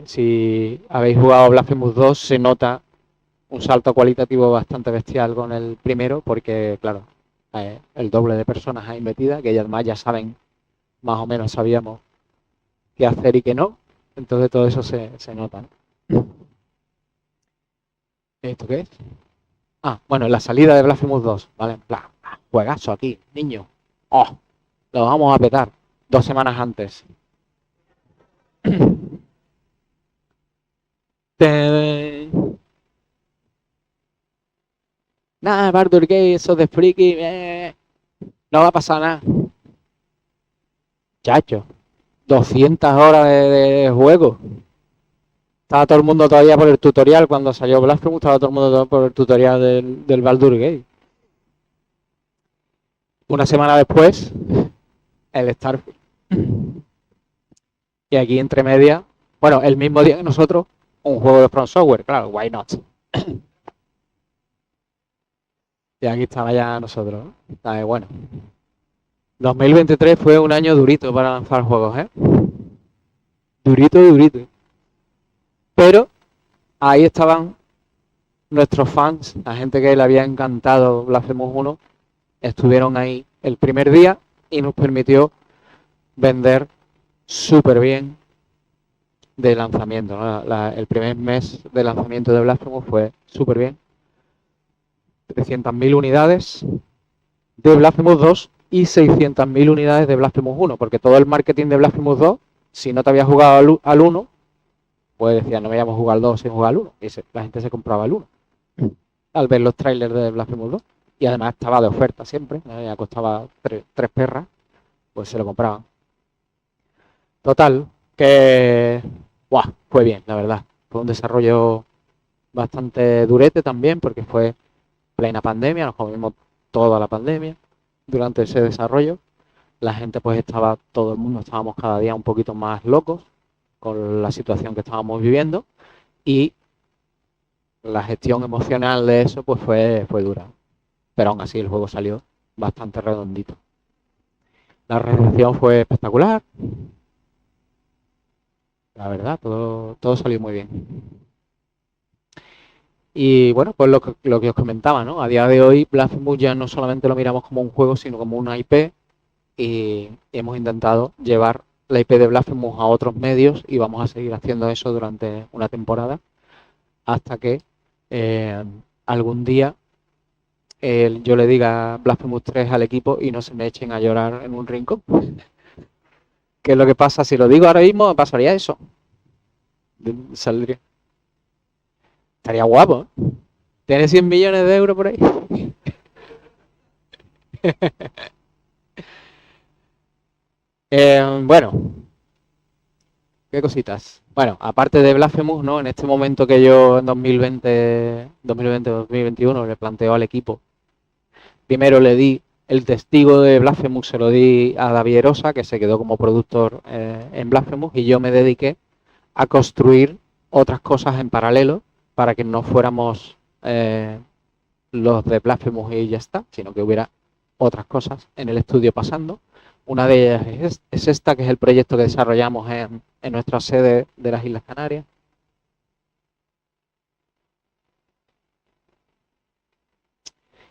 Si habéis jugado Blasphemous 2 se nota un salto cualitativo bastante bestial con el primero porque, claro, el doble de personas ahí metidas, que además ya saben, más o menos sabíamos qué hacer y qué no, entonces todo eso se nota, ¿no? ¿Esto qué es? Ah, bueno, la salida de Blasphemous 2, ¿vale? Juegazo aquí, niño. ¡Oh! Lo vamos a petar 2 semanas antes. Nada, Baldur's Gate, eso de friki, no va a pasar nada. Chacho, 200 horas de juego. Estaba todo el mundo todavía por el tutorial. Cuando salió Blasphemous estaba todo el mundo por el tutorial del Baldur's Gate. Una semana después, el Starfield. Y aquí entre medias, bueno, el mismo día que nosotros, un juego de From Software, claro, why not. Y aquí estaba ya nosotros, ¿no? Está bueno. 2023 fue un año durito para lanzar juegos, ¿eh? Durito, durito. Pero ahí estaban nuestros fans, la gente que le había encantado Blasphemous 1, estuvieron ahí el primer día y nos permitió vender súper bien de lanzamiento, ¿no? El primer mes de lanzamiento de Blasphemous fue súper bien. 300.000 unidades de Blasphemous 2 y 600.000 unidades de Blasphemous 1, porque todo el marketing de Blasphemous 2, si no te habías jugado al 1, pues decía, no me vayamos a jugar al 2 sin jugar al 1, y la gente se compraba el 1 al ver los trailers de Blasphemous 2. y además estaba de oferta siempre, ya costaba tres perras, pues se lo compraban. Total, que fue bien, la verdad. Fue un desarrollo bastante durete también, porque fue plena pandemia, nos comimos toda la pandemia durante ese desarrollo. La gente pues estaba, todo el mundo estábamos cada día un poquito más locos con la situación que estábamos viviendo y la gestión emocional de eso pues fue dura. Pero aún así el juego salió bastante redondito. La recepción fue espectacular. La verdad, todo salió muy bien. Y bueno, pues lo que os comentaba, ¿no? A día de hoy Blasphemous ya no solamente lo miramos como un juego, sino como una IP y hemos intentado llevar la IP de Blasphemous a otros medios y vamos a seguir haciendo eso durante una temporada hasta que eh, algún día yo le diga Blasphemous 3 al equipo y no se me echen a llorar en un rincón. ¿Qué es lo que pasa? Si lo digo ahora mismo, pasaría eso. Saldría. Estaría guapo, ¿eh? ¿Tiene 100 millones de euros por ahí? Bueno, ¿qué cositas? Bueno, aparte de Blasphemous, ¿no? En este momento que yo en 2020-2021 le planteo al equipo, primero le di el testigo de Blasphemous, se lo di a David Erosa, que se quedó como productor en Blasphemous, y yo me dediqué a construir otras cosas en paralelo para que no fuéramos los de Blasphemous y ya está, sino que hubiera otras cosas en el estudio pasando. Una de ellas es esta, que es el proyecto que desarrollamos en nuestra sede de las Islas Canarias.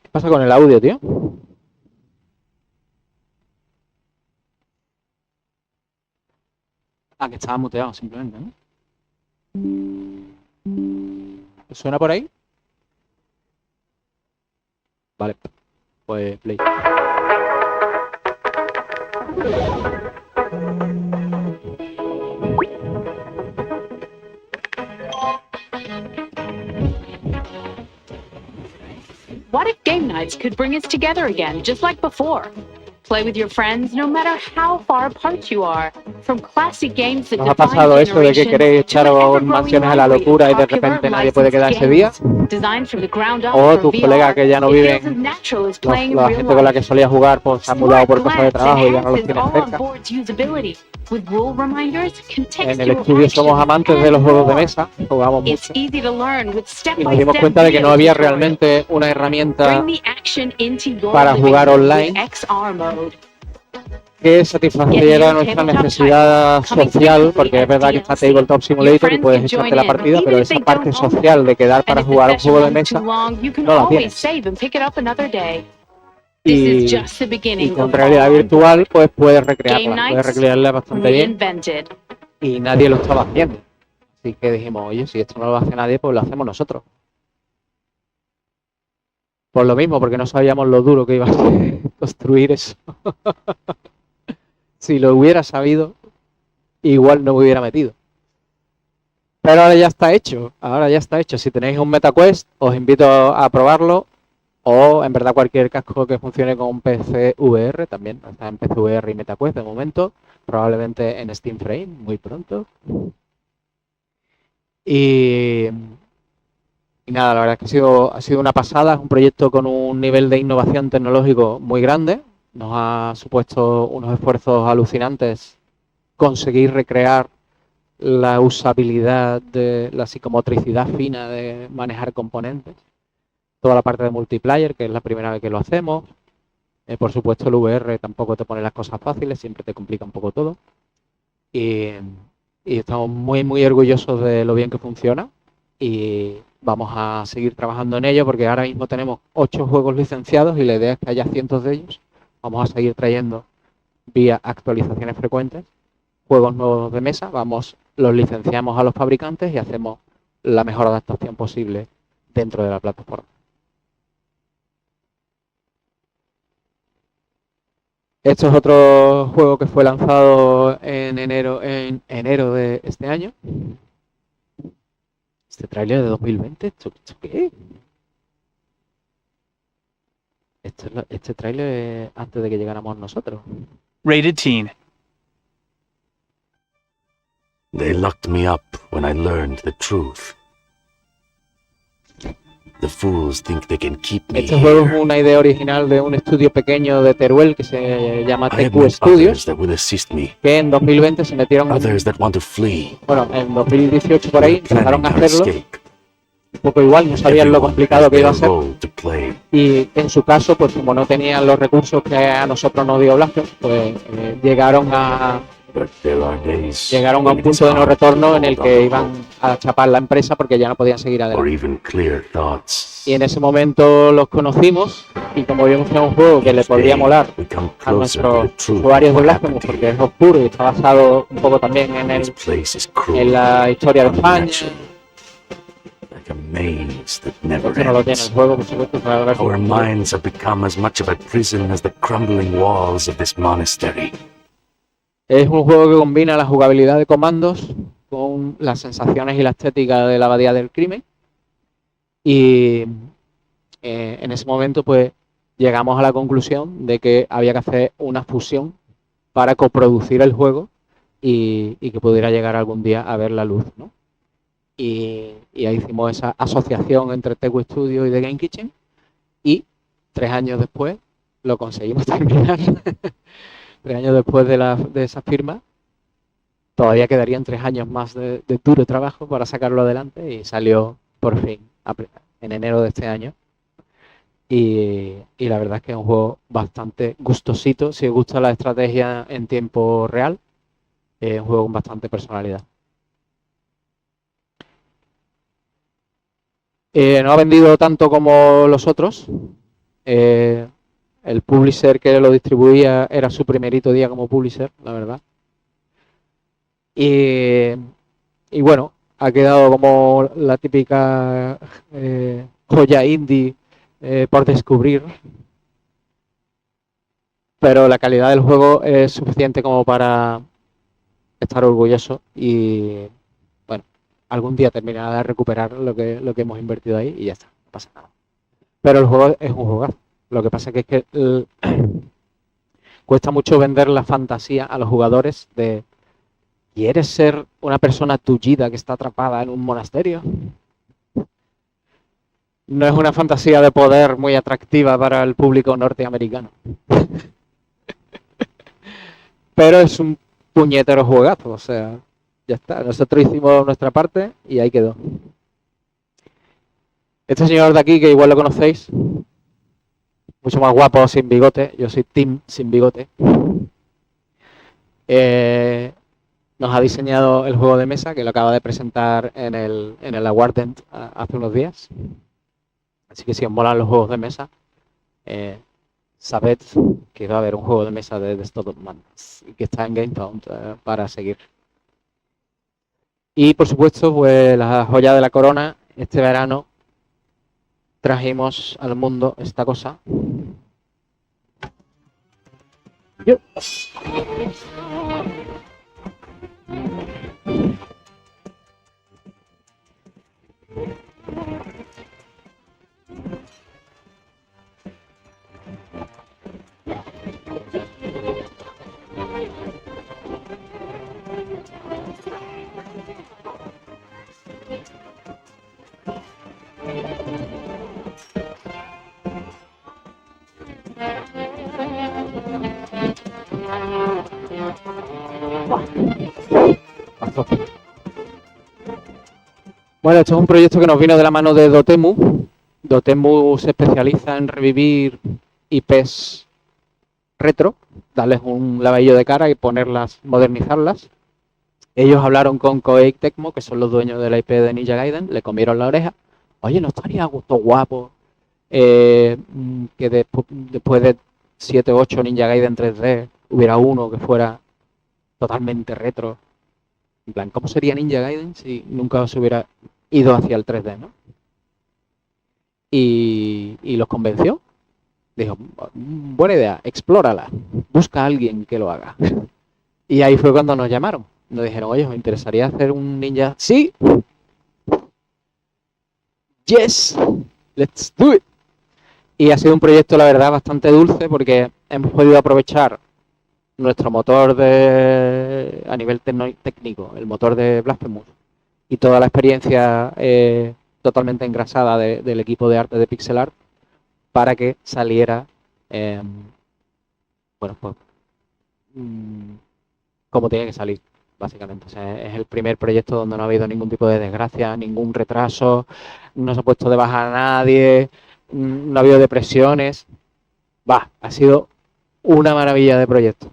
¿Qué pasa con el audio, tío? Ah, que estaba muteado simplemente, ¿no? ¿Suena por ahí? Vale, pues play. What if game nights could bring us together again, just like before? Play with your friends, no matter how far apart you are. From classic games that ¿Nos ha pasado eso de que queréis echaros mansiones a la locura y de repente nadie puede quedar ese día? O tus colegas que ya no viven, la gente con la que solías jugar, pues se han mudado por cosas de trabajo y ya no los tienes cerca. En el estudio somos amantes de los juegos de mesa, jugamos mucho. Y nos dimos cuenta de que no había realmente una herramienta para jugar online que satisfaciera nuestra necesidad social, porque es verdad que está Tabletop Simulator y puedes echarte la partida, pero esa parte social de quedar para jugar un juego de mesa no la tienes. Y con realidad virtual pues puedes recrearla bastante bien y nadie lo estaba haciendo. Así que dijimos, oye, si esto no lo hace nadie, pues lo hacemos nosotros. Por lo mismo, porque no sabíamos lo duro que iba a ser construir eso. Si lo hubiera sabido, igual no me hubiera metido. Pero ahora ya está hecho, Si tenéis un MetaQuest, os invito a probarlo. O en verdad cualquier casco que funcione con un PC VR también. Está en PC VR y MetaQuest de momento. Probablemente en Steam Frame muy pronto. Y nada, la verdad es que ha sido una pasada. Es un proyecto con un nivel de innovación tecnológico muy grande. Nos ha supuesto unos esfuerzos alucinantes conseguir recrear la usabilidad de la psicomotricidad fina de manejar componentes. Toda la parte de multiplayer, que es la primera vez que lo hacemos. Por supuesto, el VR tampoco te pone las cosas fáciles, siempre te complica un poco todo. Y estamos muy, muy orgullosos de lo bien que funciona. Y vamos a seguir trabajando en ello porque ahora mismo tenemos 8 juegos licenciados y la idea es que haya cientos de ellos. Vamos a seguir trayendo vía actualizaciones frecuentes juegos nuevos de mesa, los licenciamos a los fabricantes y hacemos la mejor adaptación posible dentro de la plataforma. Esto es otro juego que fue lanzado en enero de este año. Este tráiler de 2020, ¿esto qué? Este tráiler es antes de que llegáramos nosotros. Rated teen. They locked me up when I learned the truth. The fools think they can keep me Este juego es here. una idea original de un estudio pequeño de Teruel que se llama I have TQ met others Studios, that will assist me, que en 2020 se metieron, others that want to flee. bueno, en 2018 por We're ahí empezaron planning a our hacerlo, escape. un poco igual, no sabían lo Everyone complicado has que iba a their ser. role to play. Y en su caso, pues como no tenían los recursos que a nosotros nos dio Blasco, pues llegaron a But there are days un when it is punto de no hard retorno to en el hold que on to iban hope a chapar la empresa porque ya no podían seguir or adelante. even clear thoughts. Y en ese momento los conocimos y como vimos que era un juego que le Each podría day, molar we come a closer to nuestros the truth usuarios of de what Blasphemous happened porque here. es oscuro y está basado un poco también en, This place is en cruel, la historia de España. unnatural, like a maze that never Esto no lo tiene el ends. juego, por supuesto, para hablar Our sobre- minds have become as much of a prison as the crumbling walls of this monastery. Es un juego que combina la jugabilidad de comandos con las sensaciones y la estética de la abadía del crimen. Y en ese momento, pues, llegamos a la conclusión de que había que hacer una fusión para coproducir el juego y que pudiera llegar algún día a ver la luz, ¿no? Y ahí hicimos esa asociación entre TQ Studio y The Game Kitchen y 3 años después lo conseguimos terminar. 3 años después de esa firma, todavía quedarían 3 años más de duro trabajo para sacarlo adelante y salió por fin en enero de este año. Y la verdad es que es un juego bastante gustosito. Si os gusta la estrategia en tiempo real, es un juego con bastante personalidad. No ha vendido tanto como los otros. El publisher que lo distribuía era su primerito día como publisher, la verdad. Y bueno, ha quedado como la típica joya indie por descubrir. Pero la calidad del juego es suficiente como para estar orgulloso y bueno, algún día terminará de recuperar lo que hemos invertido ahí y ya está, no pasa nada. Pero el juego es un juegazo. Lo que pasa es que cuesta mucho vender la fantasía a los jugadores de ¿quieres ser una persona tullida que está atrapada en un monasterio? No es una fantasía de poder muy atractiva para el público norteamericano. Pero es un puñetero juegazo, o sea, ya está. Nosotros hicimos nuestra parte y ahí quedó. Este señor de aquí, que igual lo conocéis, mucho más guapo sin bigote, yo soy Tim sin bigote, nos ha diseñado el juego de mesa que lo acaba de presentar en el Awardent hace unos días. Así que si os molan los juegos de mesa, sabed que va a haber un juego de mesa de Stone Madness y que está en GamePound para seguir. Y por supuesto, pues la joya de la corona, este verano trajimos al mundo esta cosa. Yo. Bueno, esto es un proyecto que nos vino de la mano de Dotemu. Dotemu se especializa en revivir IPs retro, darles un lavadillo de cara y ponerlas, modernizarlas. Ellos hablaron con Koei Tecmo, que son los dueños de la IP de Ninja Gaiden, le comieron la oreja. Oye, ¿no estaría gusto guapo que después de 7 o 8 Ninja Gaiden 3D hubiera uno que fuera totalmente retro? En plan, ¿cómo sería Ninja Gaiden si nunca se hubiera ido hacia el 3D, ¿no? Y los convenció. Dijo, buena idea, explórala, busca a alguien que lo haga. Y ahí fue cuando nos llamaron. Nos dijeron, oye, ¿os interesaría hacer un ninja? Sí. Yes, let's do it. Y ha sido un proyecto, la verdad, bastante dulce porque hemos podido aprovechar nuestro motor a nivel técnico, el motor de Blasphemous, y toda la experiencia totalmente engrasada del equipo de arte de pixel art para que saliera, bueno, pues como tiene que salir, básicamente. O sea, es el primer proyecto donde no ha habido ningún tipo de desgracia, ningún retraso, no se ha puesto de baja a nadie, no ha habido depresiones. Ha sido una maravilla de proyecto.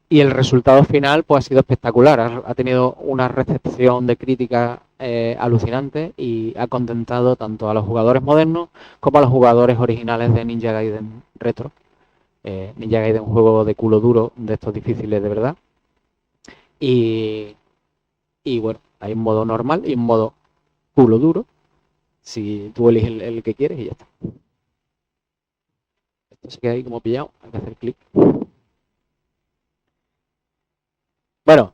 Y el resultado final pues ha sido espectacular. Ha tenido una recepción de crítica alucinante y ha contentado tanto a los jugadores modernos como a los jugadores originales de Ninja Gaiden Retro. Ninja Gaiden es un juego de culo duro, de estos difíciles de verdad. Y bueno, hay un modo normal y un modo culo duro. Si tú eliges el que quieres y ya está. Esto se queda ahí como pillado, hay que hacer clic. Bueno,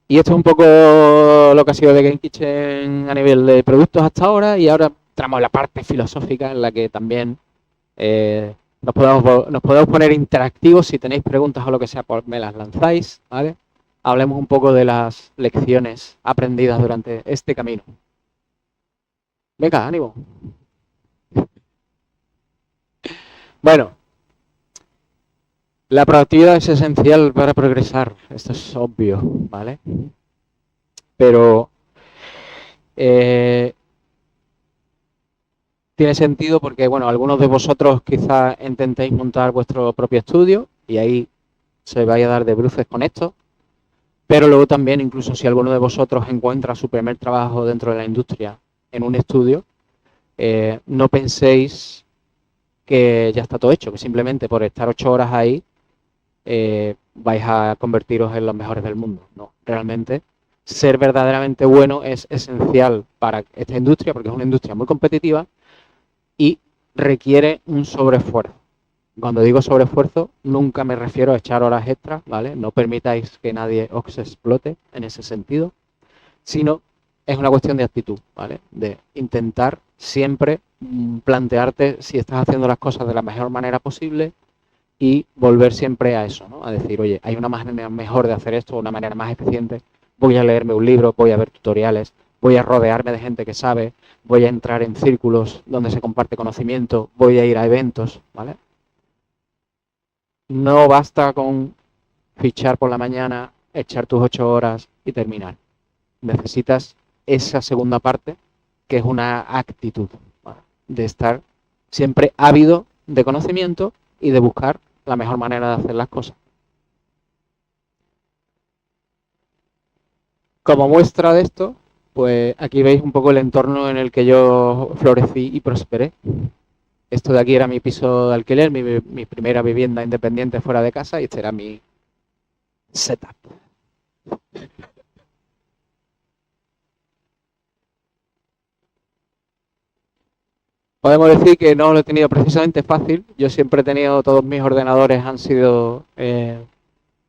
y esto es un poco lo que ha sido de Game Kitchen a nivel de productos hasta ahora, y ahora entramos en la parte filosófica en la que también nos podemos poner interactivos. Si tenéis preguntas o lo que sea, pues me las lanzáis, ¿vale? Hablemos un poco de las lecciones aprendidas durante este camino. Venga, ánimo. Bueno, la proactividad es esencial para progresar, esto es obvio, ¿vale? Pero tiene sentido porque, bueno, algunos de vosotros quizás intentéis montar vuestro propio estudio y ahí se vaya a dar de bruces con esto, pero luego también, incluso si alguno de vosotros encuentra su primer trabajo dentro de la industria en un estudio, no penséis que ya está todo hecho, que simplemente por estar 8 horas ahí vais a convertiros en los mejores del mundo. No, realmente ser verdaderamente bueno es esencial para esta industria porque es una industria muy competitiva y requiere un sobreesfuerzo. Cuando digo sobreesfuerzo, nunca me refiero a echar horas extras, ¿vale? No permitáis que nadie os explote en ese sentido, sino es una cuestión de actitud, ¿vale? De intentar siempre plantearte si estás haciendo las cosas de la mejor manera posible y volver siempre a eso, ¿no? A decir, oye, hay una manera mejor de hacer esto, una manera más eficiente, voy a leerme un libro, voy a ver tutoriales, voy a rodearme de gente que sabe, voy a entrar en círculos donde se comparte conocimiento, voy a ir a eventos, ¿vale? No basta con fichar por la mañana, echar tus 8 horas y terminar. Necesitas esa segunda parte, que es una actitud, ¿vale? De estar siempre ávido de conocimiento y de buscar la mejor manera de hacer las cosas. Como muestra de esto, pues aquí veis un poco el entorno en el que yo florecí y prosperé. Esto de aquí era mi piso de alquiler, mi primera vivienda independiente fuera de casa, y este era mi setup. Podemos decir que no lo he tenido precisamente fácil. Yo siempre he tenido, todos mis ordenadores han sido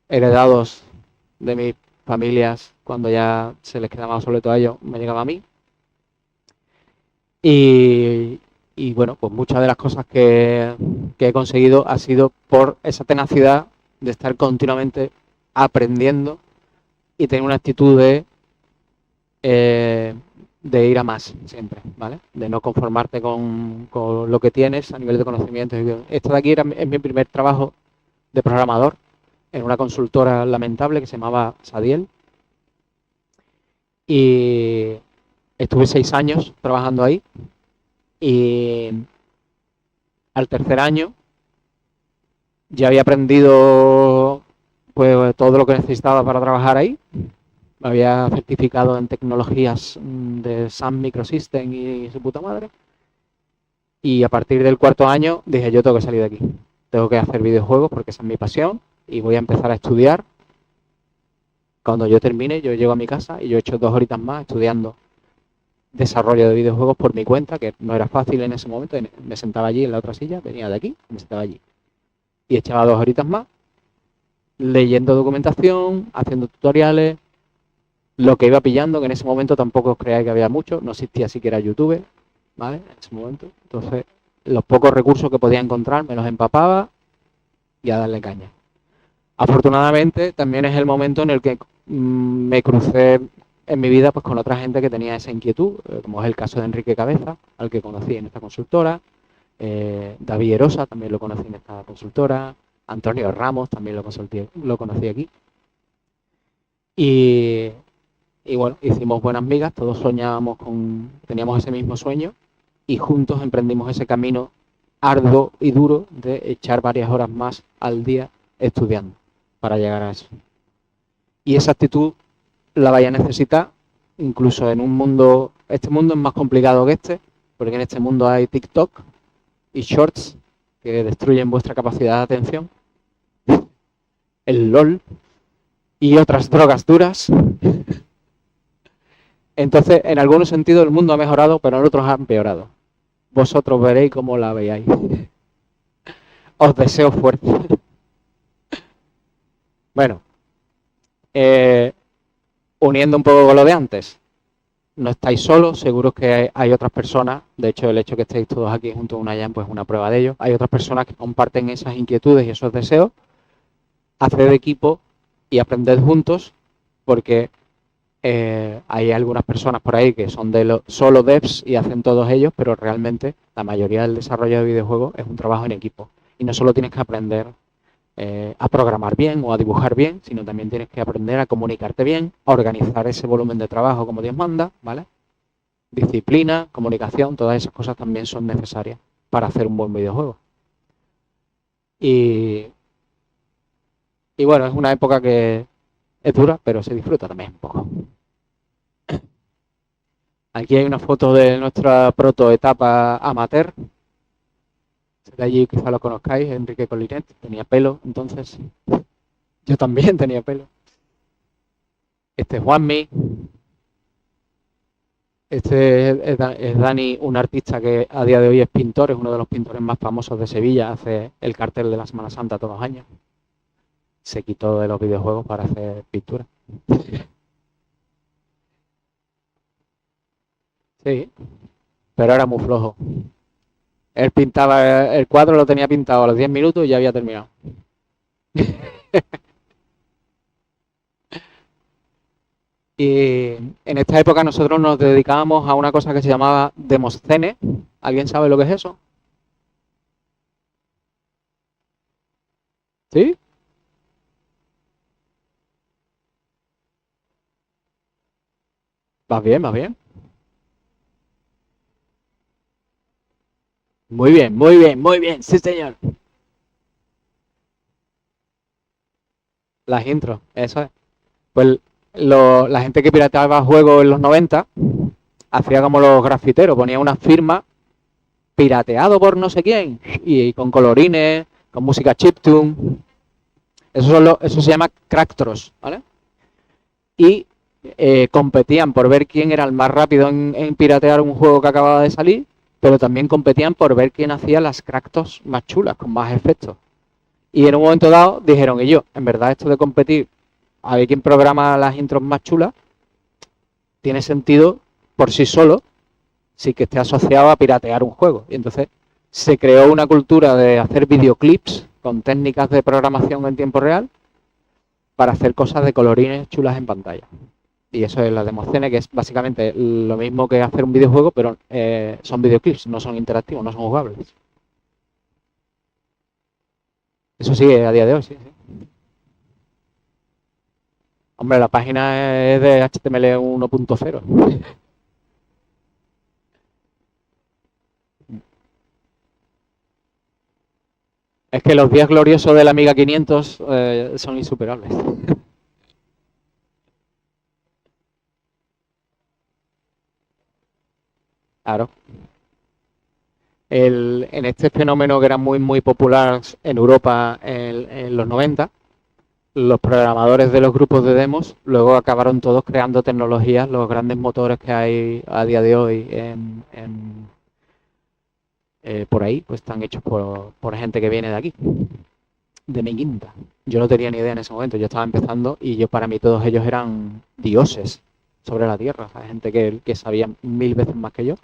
heredados de mis familias. Cuando ya se les quedaba obsoleto a ellos, me llegaba a mí. Y bueno, pues muchas de las cosas que he conseguido ha sido por esa tenacidad de estar continuamente aprendiendo y tener una actitud de ir a más siempre, ¿vale? De no conformarte con lo que tienes a nivel de conocimientos. Esto de aquí es mi primer trabajo de programador en una consultora lamentable que se llamaba Sadiel. Y estuve 6 años trabajando ahí. Y al tercer año ya había aprendido pues todo lo que necesitaba para trabajar ahí. Me había certificado en tecnologías de Sun Microsystem y su puta madre. Y a partir del cuarto año dije, yo tengo que salir de aquí. Tengo que hacer videojuegos porque esa es mi pasión y voy a empezar a estudiar. Cuando yo termine, yo llego a mi casa y yo he hecho 2 horitas más estudiando desarrollo de videojuegos por mi cuenta, que no era fácil en ese momento. Me sentaba allí en la otra silla, venía de aquí, me sentaba allí. Y echaba 2 horitas más, leyendo documentación, haciendo tutoriales, lo que iba pillando, que en ese momento tampoco os creáis que había mucho, no existía siquiera YouTube, ¿vale? En ese momento. Entonces, los pocos recursos que podía encontrar me los empapaba y a darle caña. Afortunadamente también es el momento en el que me crucé en mi vida pues con otra gente que tenía esa inquietud, como es el caso de Enrique Cabeza, al que conocí en esta consultora, David Erosa también lo conocí en esta consultora, Antonio Ramos también lo conocí aquí. Y bueno, hicimos buenas migas, todos teníamos ese mismo sueño y juntos emprendimos ese camino arduo y duro de echar varias horas más al día estudiando para llegar a eso. Y esa actitud la vais a necesitar incluso en un mundo, este mundo es más complicado que este, porque en este mundo hay TikTok y Shorts que destruyen vuestra capacidad de atención, el LOL y otras drogas duras. Entonces, en algunos sentidos el mundo ha mejorado, pero en otros ha empeorado. Vosotros veréis cómo la veáis. Os deseo fuerza. Bueno, uniendo un poco con lo de antes, no estáis solos, seguro que hay otras personas, de hecho el hecho de que estéis todos aquí junto a una Jam pues es una prueba de ello, hay otras personas que comparten esas inquietudes y esos deseos, haced equipo y aprended juntos, porque hay algunas personas por ahí que son solo devs y hacen todos ellos, pero realmente la mayoría del desarrollo de videojuegos es un trabajo en equipo. Y no solo tienes que aprender a programar bien o a dibujar bien, sino también tienes que aprender a comunicarte bien, a organizar ese volumen de trabajo como Dios manda, ¿vale? Disciplina, comunicación, todas esas cosas también son necesarias para hacer un buen videojuego. Y bueno, es una época que es dura, pero se disfruta también un poco. Aquí hay una foto de nuestra protoetapa amateur. De allí quizá lo conozcáis, Enrique Colinet, tenía pelo entonces. Yo también tenía pelo. Este es Juanmi. Este es Dani, un artista que a día de hoy es pintor, es uno de los pintores más famosos de Sevilla, hace el cartel de la Semana Santa todos los años. Se quitó de los videojuegos para hacer pintura. Sí, pero era muy flojo. Él pintaba, el cuadro lo tenía pintado a los 10 minutos y ya había terminado. Y en esta época nosotros nos dedicábamos a una cosa que se llamaba Demoscene. ¿Alguien sabe lo que es eso? ¿Sí? Vas bien, vas bien. Muy bien, muy bien, muy bien, sí señor. Las intros, eso es. Pues la gente que pirateaba juegos en los 90 hacía como los grafiteros, ponía una firma pirateado por no sé quién y con colorines, con música chiptune. Eso se llama cracktross, ¿vale? Y competían por ver quién era el más rápido en piratear un juego que acababa de salir, pero también competían por ver quién hacía las cracktos más chulas, con más efectos. Y en un momento dado dijeron, y yo, en verdad esto de competir a ver quién programa las intros más chulas, tiene sentido por sí solo, sí que esté asociado a piratear un juego. Y entonces se creó una cultura de hacer videoclips con técnicas de programación en tiempo real para hacer cosas de colorines chulas en pantalla. Y eso es la Demoscene, que es básicamente lo mismo que hacer un videojuego, pero son videoclips, no son interactivos, no son jugables. Eso sigue a día de hoy, sí, sí. Hombre, la página es de HTML 1.0. Es que los días gloriosos de la Amiga 500 son insuperables. Claro. En este fenómeno que era muy, muy popular en Europa en los 90, los programadores de los grupos de demos luego acabaron todos creando tecnologías, los grandes motores que hay a día de hoy por ahí, pues están hechos por gente que viene de aquí, de mi quinta. Yo no tenía ni idea en ese momento, yo estaba empezando y para mí todos ellos eran dioses sobre la tierra, o sea, gente que sabía 1000 veces más que yo,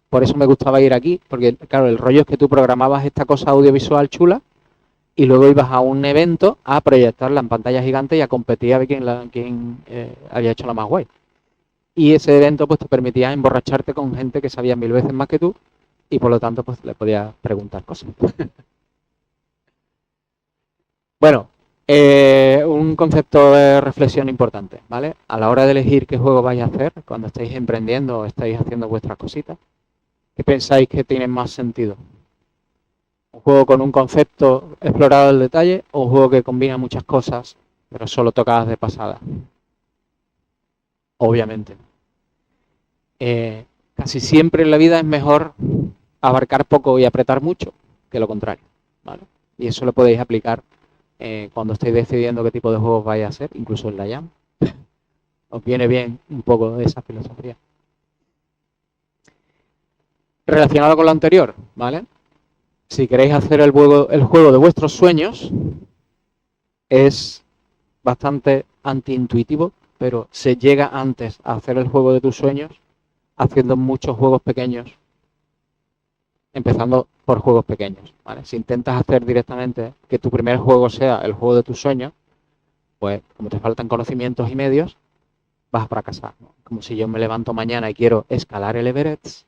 Por eso me gustaba ir aquí, porque claro, el rollo es que tú programabas esta cosa audiovisual chula y luego ibas a un evento a proyectarla en pantalla gigante y a competir a ver quién había hecho la más guay. Y ese evento pues te permitía emborracharte con gente que sabía 1000 veces más que tú y por lo tanto pues le podías preguntar cosas. Bueno, un concepto de reflexión importante, ¿vale? A la hora de elegir qué juego vais a hacer, cuando estáis emprendiendo o estáis haciendo vuestras cositas, ¿qué pensáis que tiene más sentido? ¿Un juego con un concepto explorado al detalle o un juego que combina muchas cosas, pero solo tocadas de pasada? Obviamente. Casi siempre en la vida es mejor abarcar poco y apretar mucho que lo contrario, ¿vale? Y eso lo podéis aplicar cuando estéis decidiendo qué tipo de juegos vais a hacer, incluso en la Jam. Os viene bien un poco de esa filosofía. Relacionado con lo anterior, ¿vale? Si queréis hacer el juego de vuestros sueños, es bastante antiintuitivo, pero se llega antes a hacer el juego de tus sueños haciendo muchos juegos pequeños, empezando por juegos pequeños, ¿vale? Si intentas hacer directamente que tu primer juego sea el juego de tus sueños, pues como te faltan conocimientos y medios, vas a fracasar, ¿no? Como si yo me levanto mañana y quiero escalar el Everest,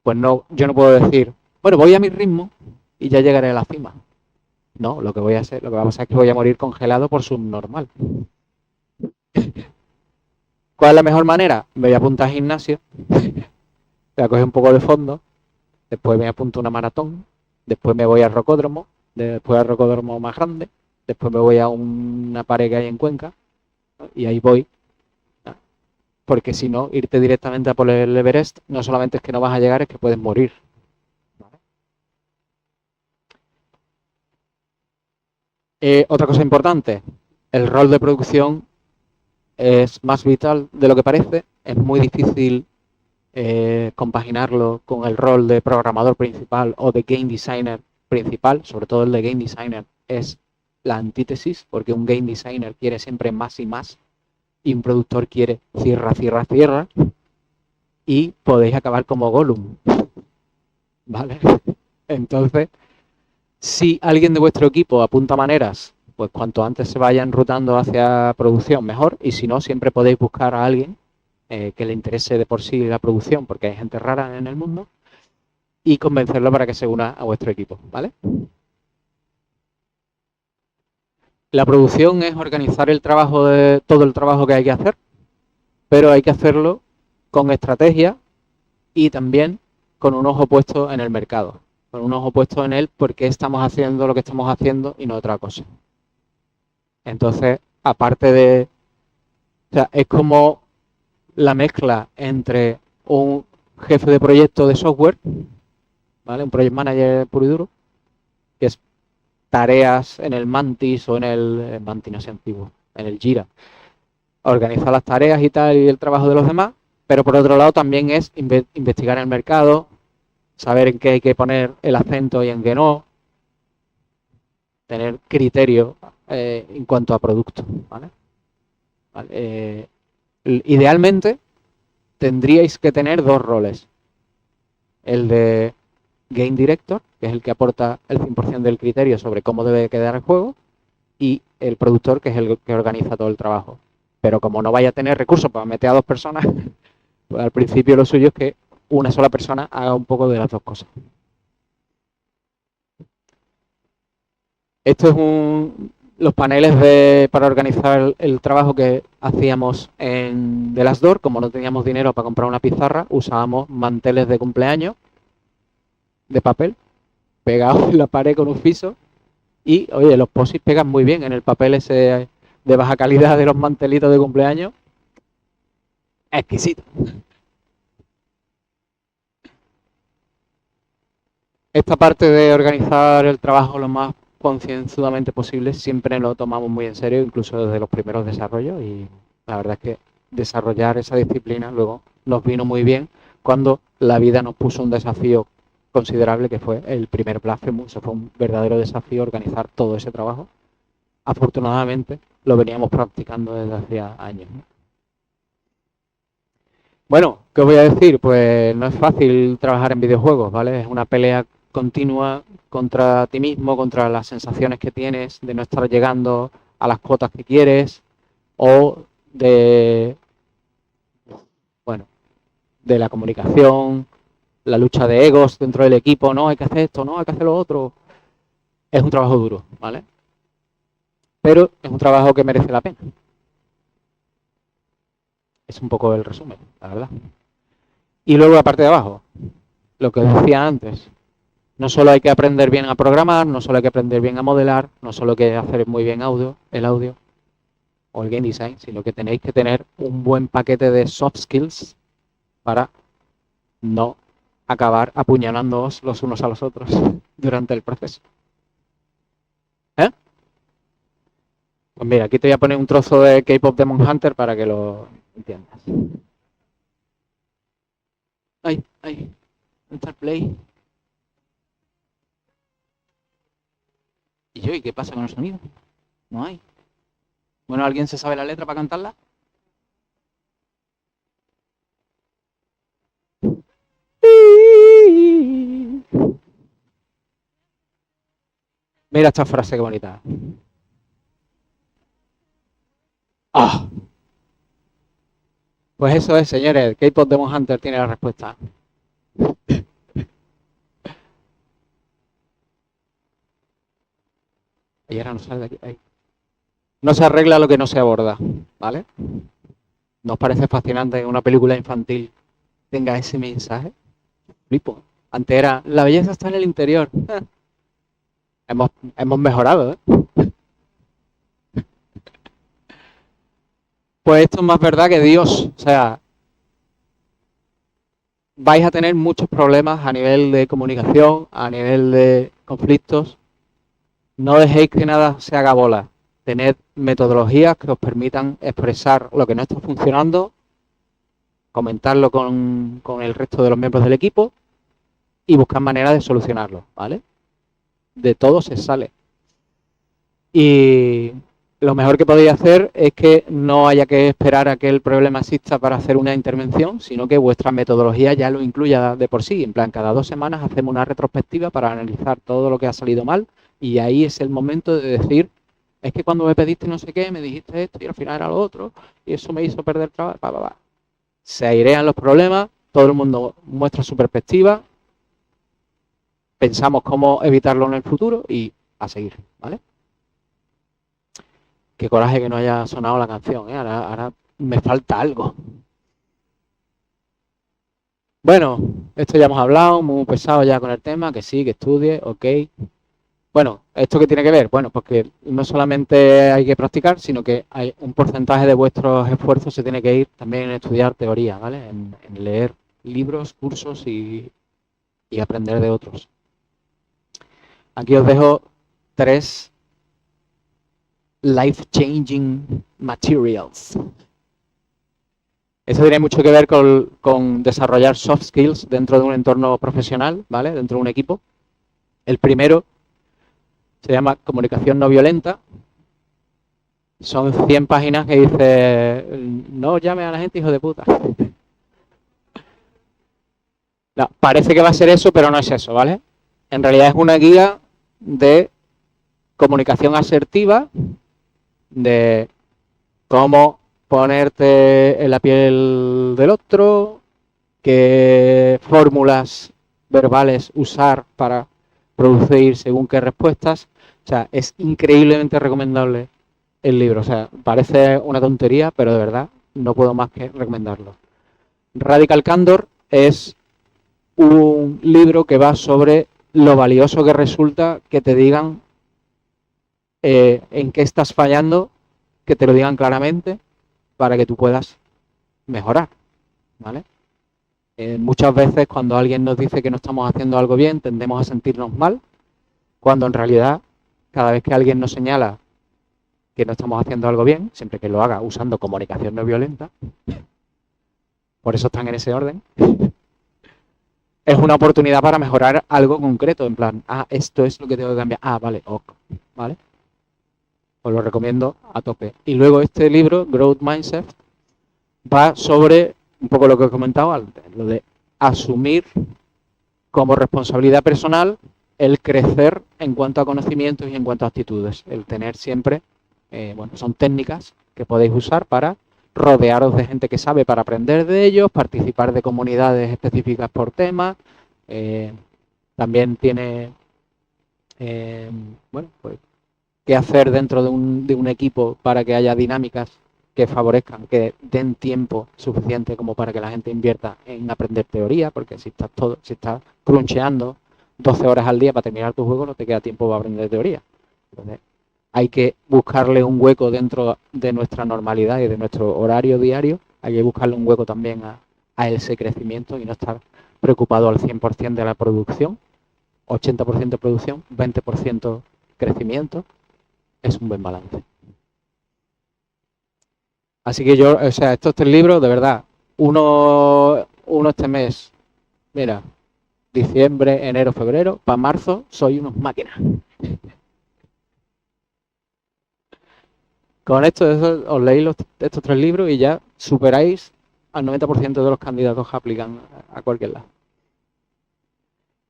pues no, yo no puedo decir, bueno, voy a mi ritmo y ya llegaré a la cima. No, lo que voy a hacer, lo que va a pasar es que voy a morir congelado por subnormal. ¿Cuál es la mejor manera? Me voy a apuntar al gimnasio, voy a coger un poco de fondo, después me apunto a una maratón, después me voy al rocódromo, después al rocódromo más grande, después me voy a una pared que hay en Cuenca, ¿no? Y ahí voy. ¿No? Porque si no, irte directamente a por el Everest, no solamente es que no vas a llegar, es que puedes morir. Otra cosa importante, el rol de producción es más vital de lo que parece, es muy difícil compaginarlo con el rol de programador principal o de game designer principal, sobre todo el de game designer es la antítesis, porque un game designer quiere siempre más y más, y un productor quiere cierra, cierra, cierra, y podéis acabar como Gollum, ¿vale? Entonces, si alguien de vuestro equipo apunta maneras, pues cuanto antes se vayan rotando hacia producción, mejor, y si no, siempre podéis buscar a alguien que le interese de por sí la producción, porque hay gente rara en el mundo, y convencerlo para que se una a vuestro equipo, ¿vale? La producción es organizar el trabajo todo el trabajo que hay que hacer, pero hay que hacerlo con estrategia y también con un ojo puesto en el mercado, con un ojo puesto en él porque estamos haciendo lo que estamos haciendo y no otra cosa. Entonces, aparte de... O sea, es como la mezcla entre un jefe de proyecto de software, ¿vale? Un project manager puro y duro, que es tareas en el Mantis o en el Mantis no sé antiguo, en el Jira. Organizar las tareas y tal y el trabajo de los demás, pero por otro lado también es investigar el mercado, saber en qué hay que poner el acento y en qué no, tener criterio en cuanto a producto, ¿vale? ¿Vale? Idealmente tendríais que tener dos roles. El de Game Director, que es el que aporta el 100% del criterio sobre cómo debe quedar el juego, y el productor, que es el que organiza todo el trabajo. Pero como no vaya a tener recursos para meter a dos personas, pues al principio lo suyo es que una sola persona haga un poco de las dos cosas. Esto es los paneles para organizar el trabajo que hacíamos en The Last Door. Como no teníamos dinero para comprar una pizarra, usábamos manteles de cumpleaños de papel pegados en la pared con un fiso. Y, oye, los posits pegan muy bien en el papel ese de baja calidad de los mantelitos de cumpleaños. Exquisito. Esta parte de organizar el trabajo lo más concienzudamente posible siempre lo tomamos muy en serio, incluso desde los primeros desarrollos, y la verdad es que desarrollar esa disciplina luego nos vino muy bien cuando la vida nos puso un desafío considerable que fue el primer Blasphemous. Fue un verdadero desafío organizar todo ese trabajo. Afortunadamente lo veníamos practicando desde hacía años, ¿no? Bueno, ¿qué os voy a decir? Pues no es fácil trabajar en videojuegos, ¿vale? Es una pelea continua contra ti mismo, contra las sensaciones que tienes de no estar llegando a las cotas que quieres o de, bueno, de la comunicación, la lucha de egos dentro del equipo, no, hay que hacer esto, no, hay que hacer lo otro. Es un trabajo duro, ¿vale? Pero es un trabajo que merece la pena. Es un poco el resumen, la verdad. Y luego la parte de abajo, lo que os decía antes. No solo hay que aprender bien a programar, no solo hay que aprender bien a modelar, no solo hay que hacer muy bien el audio o el game design, sino que tenéis que tener un buen paquete de soft skills para no acabar apuñalándoos los unos a los otros durante el proceso. ¿Eh? Pues mira, aquí te voy a poner un trozo de K-Pop Demon Hunter para que lo entiendas. Ay, enter play. ¿Y qué pasa con el sonido? No hay. Bueno, ¿alguien se sabe la letra para cantarla? Mira esta frase, qué bonita. ¡Ah! Pues eso es, señores. K-Pop Demon Hunter tiene la respuesta. Y ahora no sale de aquí. Ahí. No se arregla lo que no se aborda, ¿vale? ¿Nos parece fascinante que una película infantil tenga ese mensaje? Flipo. Antes era, la belleza está en el interior. Hemos mejorado, ¿eh? Pues esto es más verdad que Dios. O sea, vais a tener muchos problemas a nivel de comunicación, a nivel de conflictos. No dejéis que nada se haga bola. Tened metodologías que os permitan expresar lo que no está funcionando, comentarlo con el resto de los miembros del equipo y buscar maneras de solucionarlo, ¿vale? De todo se sale. Y lo mejor que podéis hacer es que no haya que esperar a que el problema exista para hacer una intervención, sino que vuestra metodología ya lo incluya de por sí. En plan, cada 2 semanas hacemos una retrospectiva para analizar todo lo que ha salido mal y ahí es el momento de decir, es que cuando me pediste no sé qué, me dijiste esto y al final era lo otro y eso me hizo perder trabajo. Se airean los problemas, todo el mundo muestra su perspectiva, pensamos cómo evitarlo en el futuro y a seguir, ¿vale? Qué coraje que no haya sonado la canción, ¿eh? Ahora me falta algo. Bueno, esto ya hemos hablado, muy pesado ya con el tema, que sí, que estudie, ok. Bueno, ¿esto qué tiene que ver? Bueno, pues que no solamente hay que practicar, sino que hay un porcentaje de vuestros esfuerzos se tiene que ir también en estudiar teoría, ¿vale? En leer libros, cursos y aprender de otros. Aquí os dejo 3 life-changing materials. Eso tiene mucho que ver con desarrollar soft skills dentro de un entorno profesional, ¿vale? Dentro de un equipo. El primero se llama comunicación no violenta. Son 100 páginas que dice, no llame a la gente hijo de puta. No, parece que va a ser eso, pero no es eso, ¿vale? En realidad es una guía de comunicación asertiva, de cómo ponerte en la piel del otro, qué fórmulas verbales usar para producir según qué respuestas. O sea, es increíblemente recomendable el libro. O sea, parece una tontería, pero de verdad no puedo más que recomendarlo. Radical Candor es un libro que va sobre lo valioso que resulta que te digan en qué estás fallando, que te lo digan claramente para que tú puedas mejorar, ¿vale? Muchas veces cuando alguien nos dice que no estamos haciendo algo bien, tendemos a sentirnos mal, cuando en realidad cada vez que alguien nos señala que no estamos haciendo algo bien, siempre que lo haga usando comunicación no violenta, por eso están en ese orden, es una oportunidad para mejorar algo concreto, en plan, esto es lo que tengo que cambiar, vale, ok, ¿vale? Os lo recomiendo a tope. Y luego este libro, Growth Mindset, va sobre un poco lo que he comentado antes, lo de asumir como responsabilidad personal el crecer en cuanto a conocimientos y en cuanto a actitudes. El tener siempre, bueno, son técnicas que podéis usar para rodearos de gente que sabe para aprender de ellos, participar de comunidades específicas por tema. También tiene, bueno, pues, qué hacer dentro de un equipo para que haya dinámicas que favorezcan, que den tiempo suficiente como para que la gente invierta en aprender teoría, porque si estás cruncheando 12 horas al día para terminar tu juego, no te queda tiempo para aprender teoría. Entonces, hay que buscarle un hueco dentro de nuestra normalidad y de nuestro horario diario, hay que buscarle un hueco también a ese crecimiento y no estar preocupado al 100% de la producción, 80% producción, 20% crecimiento, es un buen balance. Así que yo, o sea, estos 3 libros, de verdad, uno este mes, mira, diciembre, enero, febrero, para marzo soy unos máquinas. Con esto os leéis estos 3 libros y ya superáis al 90% de los candidatos que aplican a cualquier lado.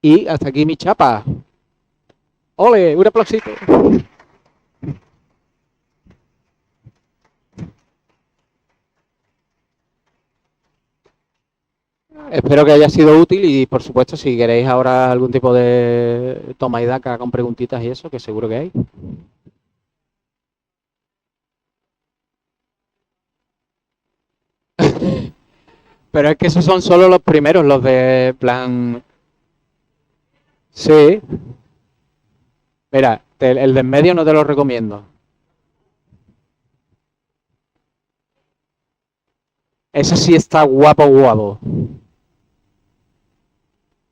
Y hasta aquí mi chapa. ¡Ole! Un aplausito. Espero que haya sido útil y, por supuesto, si queréis ahora algún tipo de toma y daca con preguntitas y eso, que seguro que hay. Pero es que esos son solo los primeros, los de plan... Sí. Mira, el de en medio no te lo recomiendo. Ese sí está guapo, guapo.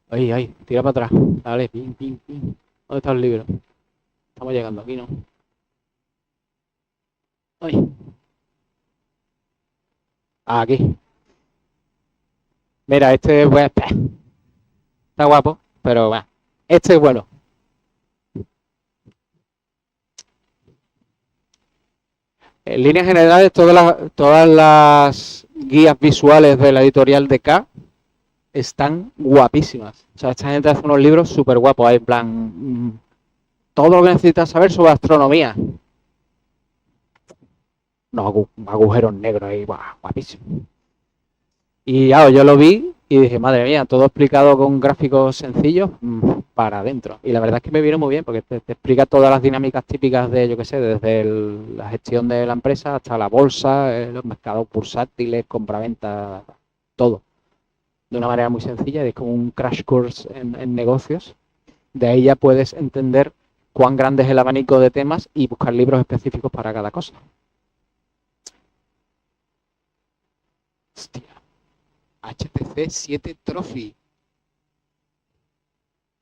Ay, ay, tira para atrás. Dale, pin, pin, pin. ¿Dónde está el libro? Estamos llegando aquí, ¿no? Ay. Ah, aquí. Mira, este pues, está guapo, pero bueno. Este es bueno. En líneas generales, todas las guías visuales de la editorial de K están guapísimas. O sea, esta gente hace unos libros súper guapos. Hay en plan, todo lo que necesitas saber sobre astronomía. Unos agujeros negros ahí, guapísimo. Y claro, yo lo vi y dije, madre mía, todo explicado con gráficos sencillos, para adentro. Y la verdad es que me vino muy bien porque te explica todas las dinámicas típicas de, yo qué sé, desde la gestión de la empresa hasta la bolsa, los mercados bursátiles, compraventa, todo. De una manera muy sencilla, y es como un crash course en negocios. De ahí ya puedes entender cuán grande es el abanico de temas y buscar libros específicos para cada cosa. Hostia. HTC 7 Trophy.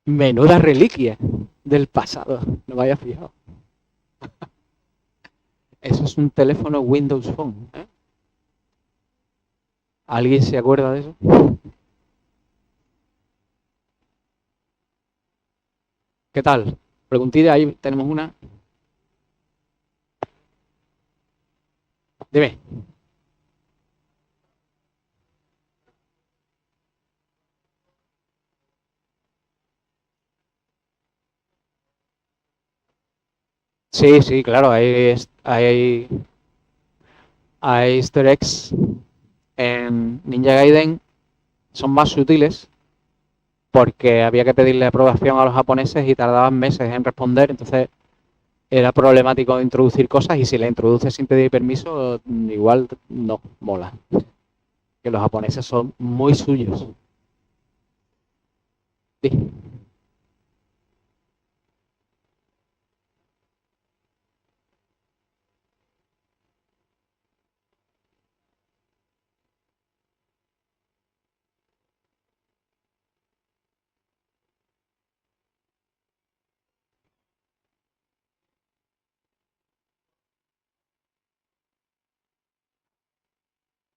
Menuda reliquia del pasado. No me había fijado. Eso es un teléfono Windows Phone, ¿eh? ¿Alguien se acuerda de eso? ¿Qué tal? Preguntita, ahí tenemos una. Dime. Sí, sí, claro, hay easter eggs en Ninja Gaiden, son más sutiles porque había que pedirle aprobación a los japoneses y tardaban meses en responder, entonces era problemático introducir cosas y si la introduces sin pedir permiso, igual no mola. Que los japoneses son muy suyos. Sí.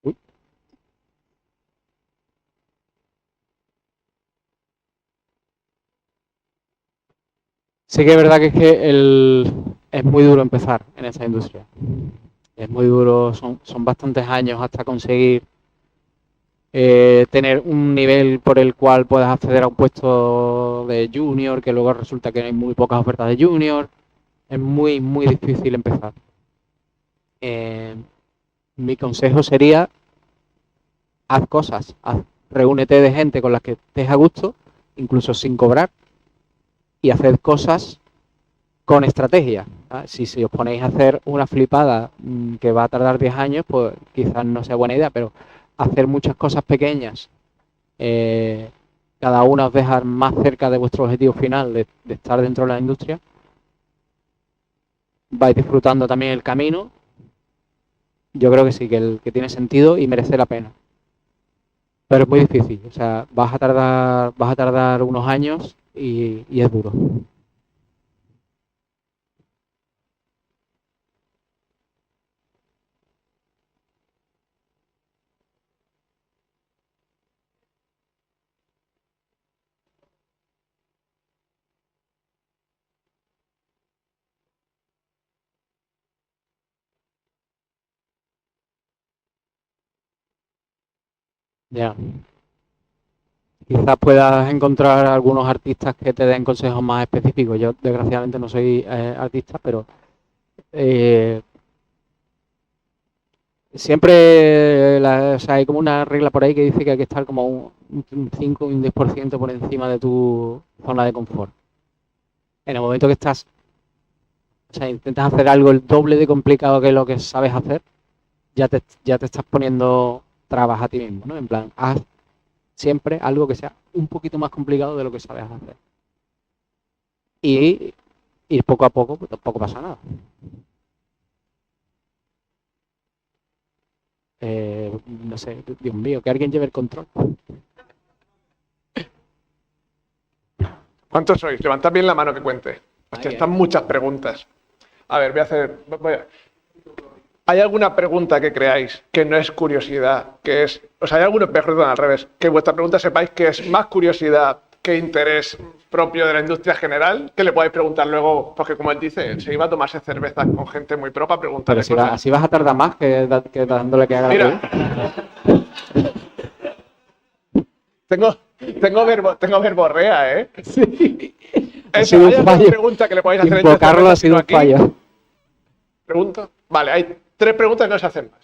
Uy. Sí que es verdad que es muy duro empezar en esa industria. Es muy duro, son bastantes años hasta conseguir tener un nivel por el cual puedas acceder a un puesto de junior, que luego resulta que hay muy pocas ofertas de junior. Es muy, muy difícil empezar. Mi consejo sería, haz cosas, reúnete de gente con las que estés a gusto, incluso sin cobrar, y haced cosas con estrategia. Si os ponéis a hacer una flipada que va a tardar 10 años, pues quizás no sea buena idea, pero hacer muchas cosas pequeñas, cada una os deja más cerca de vuestro objetivo final de estar dentro de la industria. Vais disfrutando también el camino. Yo creo que sí, que tiene sentido y merece la pena. Pero es muy difícil, o sea, vas a tardar unos años y es duro. Ya. Quizás puedas encontrar algunos artistas que te den consejos más específicos. Yo, desgraciadamente, no soy artista, pero siempre o sea, hay como una regla por ahí que dice que hay que estar como un 5 y un 10% por encima de tu zona de confort. En el momento que estás, o sea, intentas hacer algo el doble de complicado que lo que sabes hacer, ya te estás poniendo trabas a ti mismo, ¿no? En plan, haz siempre algo que sea un poquito más complicado de lo que sabes hacer. Y ir poco a poco, pues tampoco pasa nada. No sé, Dios mío, que alguien lleve el control. ¿Cuántos sois? Levantad bien la mano que cuente. Hostia, están muchas preguntas. A ver, ¿Hay alguna pregunta que creáis que no es curiosidad, que es... O sea, ¿hay alguna, perdón, al revés, que vuestra pregunta sepáis que es más curiosidad que interés propio de la industria general? Que le podáis preguntar luego, porque como él dice, se iba a tomarse cervezas con gente muy pro para preguntarle Pero así vas a tardar más que dándole que haga la Mira, tengo verborrea, ¿eh? Sí. Esa, ¿hay alguna pregunta que le podáis hacer? Invocarlo ha sido un fallo. ¿Pregunto? Vale, hay 3 preguntas que no se hacen más.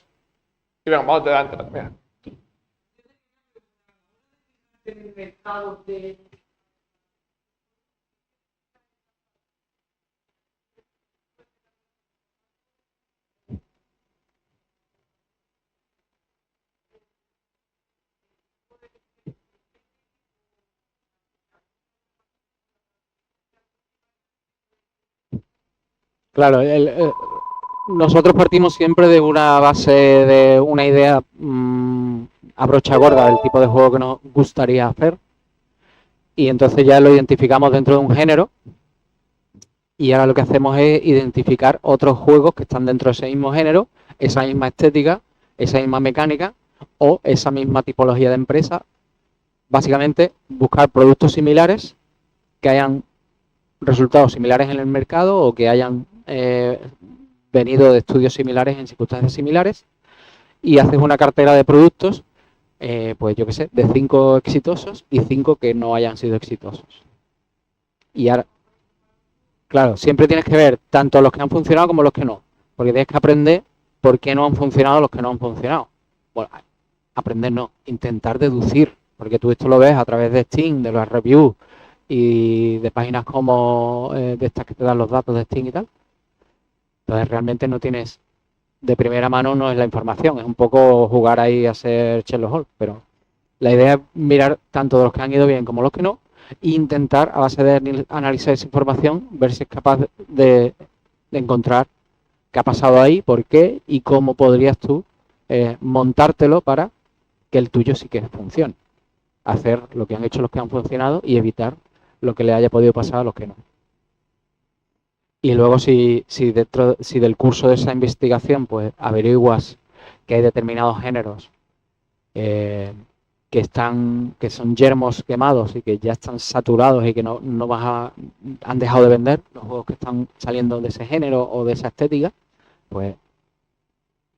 Y venga, vamos delante. Mira. Claro, nosotros partimos siempre de una base, de una idea a brocha gorda del tipo de juego que nos gustaría hacer. Y entonces ya lo identificamos dentro de un género. Y ahora lo que hacemos es identificar otros juegos que están dentro de ese mismo género, esa misma estética, esa misma mecánica o esa misma tipología de empresa. Básicamente, buscar productos similares que hayan resultados similares en el mercado o que hayan venido de estudios similares en circunstancias similares, y haces una cartera de productos, pues yo qué sé, de 5 exitosos y 5 que no hayan sido exitosos. Y ahora, claro, siempre tienes que ver tanto los que han funcionado como los que no, porque tienes que aprender por qué no han funcionado los que no han funcionado. Bueno, aprender no, intentar deducir, porque tú esto lo ves a través de Steam, de las reviews y de páginas como de estas que te dan los datos de Steam y tal. Entonces realmente no tienes, de primera mano no es la información, es un poco jugar ahí a ser Sherlock Holmes, pero la idea es mirar tanto de los que han ido bien como los que no, e intentar a base de analizar esa información, ver si es capaz de encontrar qué ha pasado ahí, por qué y cómo podrías tú montártelo para que el tuyo sí que funcione. Hacer lo que han hecho los que han funcionado y evitar lo que le haya podido pasar a los que no. Y luego si del curso de esa investigación pues averiguas que hay determinados géneros que son yermos quemados y que ya están saturados y que no han dejado de vender los juegos que están saliendo de ese género o de esa estética, pues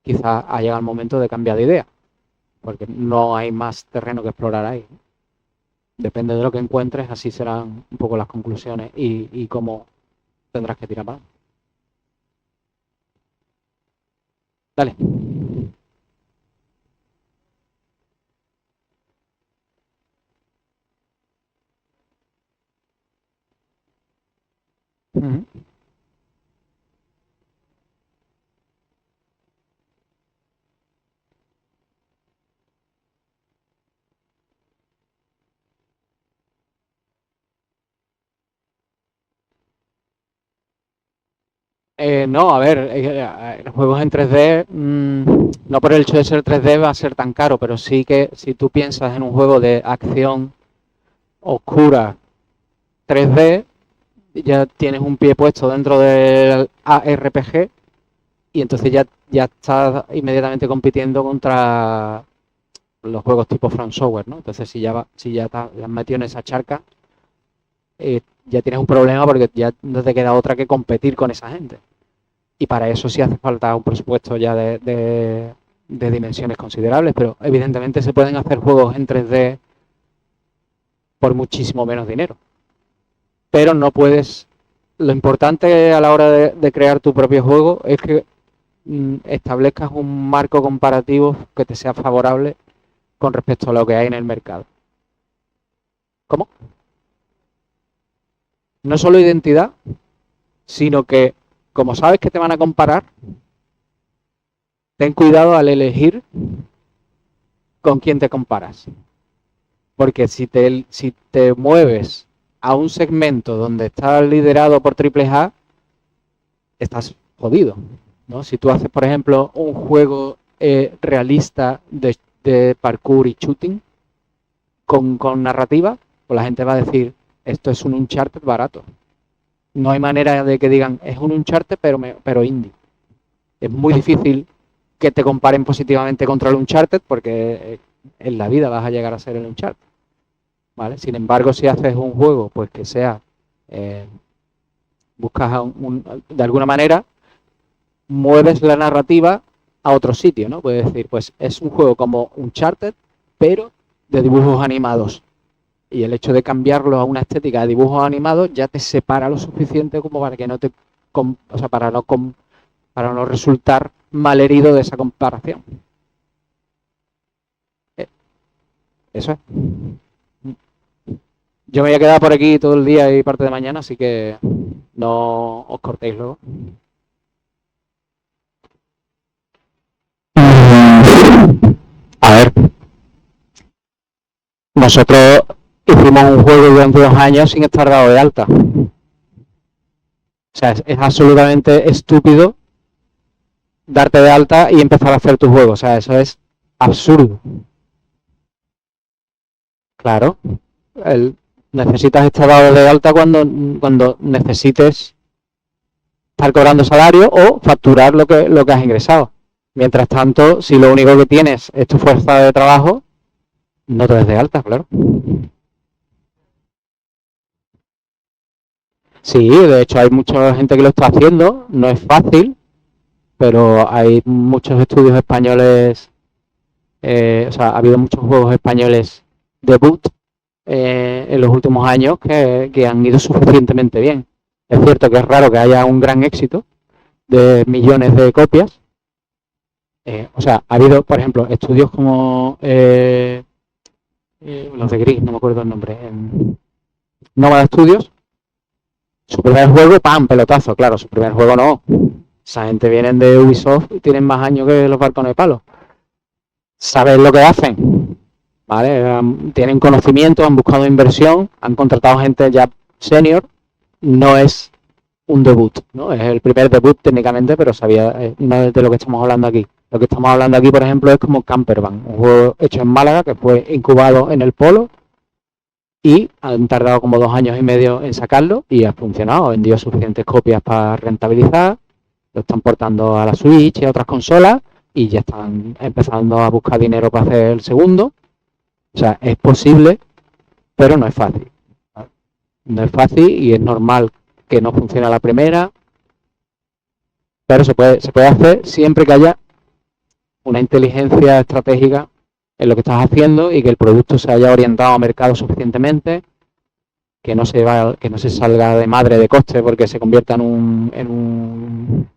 quizás ha llegado el momento de cambiar de idea. porque no hay más terreno que explorar ahí. Depende de lo que encuentres, así serán un poco las conclusiones y cómo tendrás que tirar para adelante. Dale. Ujú. No, a ver, los juegos en 3D, no por el hecho de ser 3D va a ser tan caro, pero sí que si tú piensas en un juego de acción oscura 3D, ya tienes un pie puesto dentro del ARPG y entonces ya estás inmediatamente compitiendo contra los juegos tipo From Software, ¿no? Entonces si ya te has metido en esa charca, ya tienes un problema porque ya no te queda otra que competir con esa gente. Y para eso sí hace falta un presupuesto ya de dimensiones considerables, pero evidentemente se pueden hacer juegos en 3D por muchísimo menos dinero. Pero no puedes... Lo importante a la hora de crear tu propio juego es que establezcas un marco comparativo que te sea favorable con respecto a lo que hay en el mercado. ¿Cómo? No solo identidad, sino que, como sabes que te van a comparar, ten cuidado al elegir con quién te comparas. Porque si te mueves a un segmento donde está liderado por AAA, estás jodido, ¿no? Si tú haces, por ejemplo, un juego realista de parkour y shooting con narrativa, pues la gente va a decir, esto es un Uncharted barato. No hay manera de que digan, es un Uncharted pero indie. Es muy difícil que te comparen positivamente contra el Uncharted porque en la vida vas a llegar a ser el Uncharted, ¿vale? Sin embargo, si haces un juego pues que sea, buscas de alguna manera, mueves la narrativa a otro sitio, ¿no? Puedes decir, pues es un juego como Uncharted, pero de dibujos animados. Y el hecho de cambiarlo a una estética de dibujos animados ya te separa lo suficiente como para que no te, o sea, para no resultar malherido de esa comparación. Eso es. Yo me voy a quedar por aquí todo el día y parte de mañana, así que no os cortéis luego. A ver, nosotros hicimos un juego durante 2 años sin estar dado de alta. O sea, es absolutamente estúpido darte de alta y empezar a hacer tu juego. O sea, eso es absurdo. Claro, necesitas estar dado de alta cuando necesites estar cobrando salario o facturar lo que has ingresado. Mientras tanto, si lo único que tienes es tu fuerza de trabajo, no te des de alta, claro. Sí, de hecho hay mucha gente que lo está haciendo, no es fácil, pero hay muchos estudios españoles, o sea, ha habido muchos juegos españoles debut en los últimos años que han ido suficientemente bien. Es cierto que es raro que haya un gran éxito de millones de copias. O sea, ha habido, por ejemplo, estudios como los de Gris, no me acuerdo el nombre, Nova Studios. Su primer juego, ¡pam!, pelotazo, claro, su primer juego no. Esa gente viene de Ubisoft y tienen más años que los balcones de palo. Saben lo que hacen, ¿vale? Tienen conocimiento, han buscado inversión, han contratado gente ya senior. No es un debut, ¿no? Es el primer debut técnicamente, pero no es de lo que estamos hablando aquí. Lo que estamos hablando aquí, por ejemplo, es como Campervan, un juego hecho en Málaga que fue incubado en el Polo y han tardado como 2 años y medio en sacarlo y ha funcionado, ha vendido suficientes copias para rentabilizar, lo están portando a la Switch y a otras consolas y ya están empezando a buscar dinero para hacer el segundo. O sea, es posible, pero no es fácil. No es fácil y es normal que no funcione la primera, pero se puede hacer siempre que haya una inteligencia estratégica en lo que estás haciendo y que el producto se haya orientado a mercado suficientemente, que no se salga de madre de coste porque se convierta en un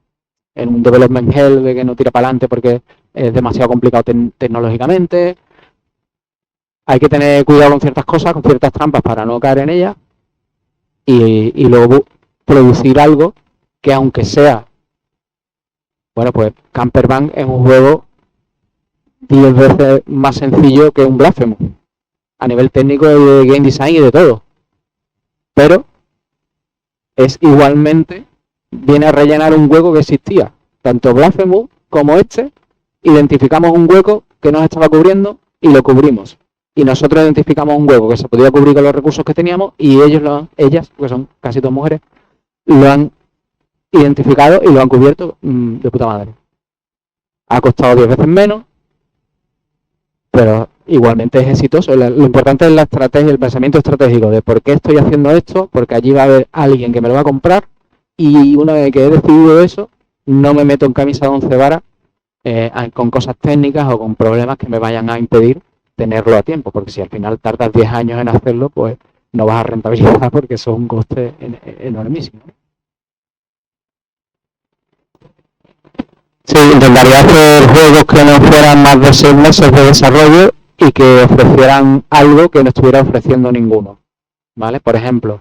development hell de que no tira para adelante porque es demasiado complicado tecnológicamente. Hay que tener cuidado con ciertas cosas, con ciertas trampas para no caer en ellas y luego producir algo que aunque sea, bueno, pues Campervan es un juego 10 veces más sencillo que un Blasphemous a nivel técnico de game design y de todo, pero es igualmente, viene a rellenar un hueco que existía, tanto Blasphemous como este. Identificamos un hueco que nos estaba cubriendo y lo cubrimos, y nosotros identificamos un hueco que se podía cubrir con los recursos que teníamos y ellas, porque son casi todas mujeres, lo han identificado y lo han cubierto de puta madre. Ha costado 10 veces menos, pero igualmente es exitoso. Lo importante es la estrategia, el pensamiento estratégico de por qué estoy haciendo esto, porque allí va a haber alguien que me lo va a comprar y una vez que he decidido eso, no me meto en camisa de 11 varas con cosas técnicas o con problemas que me vayan a impedir tenerlo a tiempo, porque si al final tardas 10 años en hacerlo, pues no vas a rentabilizar porque eso es un coste enormísimo. Sí, intentaría hacer juegos que no fueran más de 6 meses de desarrollo y que ofrecieran algo que no estuviera ofreciendo ninguno, ¿vale? Por ejemplo,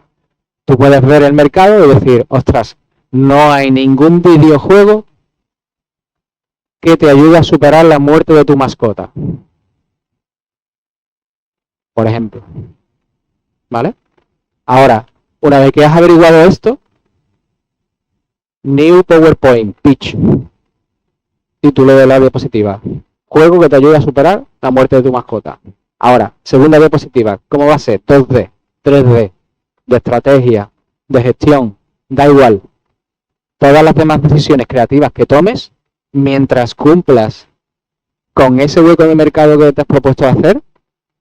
tú puedes ver el mercado y decir, ostras, no hay ningún videojuego que te ayude a superar la muerte de tu mascota. Por ejemplo, ¿vale? Ahora, una vez que has averiguado esto, New PowerPoint, Pitch, título de la diapositiva, juego que te ayude a superar la muerte de tu mascota. Ahora, segunda diapositiva, ¿cómo va a ser? 2D, 3D, de estrategia, de gestión, da igual. Todas las demás decisiones creativas que tomes, mientras cumplas con ese hueco de mercado que te has propuesto hacer,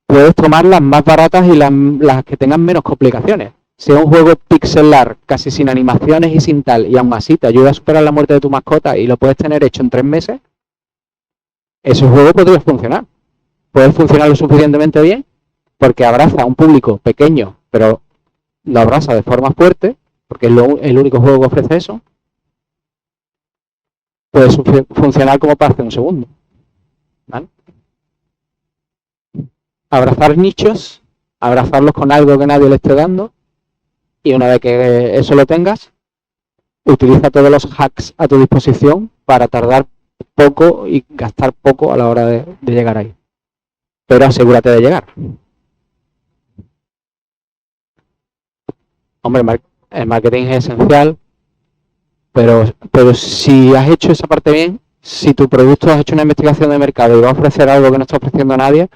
puedes tomar las más baratas y las que tengan menos complicaciones. Si es un juego pixelar, casi sin animaciones y sin tal, y aún así te ayuda a superar la muerte de tu mascota y lo puedes tener hecho en 3 meses, ese juego podría funcionar. Puede funcionar lo suficientemente bien porque abraza a un público pequeño, pero lo abraza de forma fuerte, porque es el único juego que ofrece eso. Puede funcionar como para hacer un segundo, ¿vale? Abrazar nichos, abrazarlos con algo que nadie le esté dando, y una vez que eso lo tengas, utiliza todos los hacks a tu disposición para tardar poco y gastar poco a la hora de llegar ahí. Pero asegúrate de llegar. Hombre, el marketing es esencial, pero si has hecho esa parte bien, si tu producto has hecho una investigación de mercado y va a ofrecer algo que no está ofreciendo a nadie,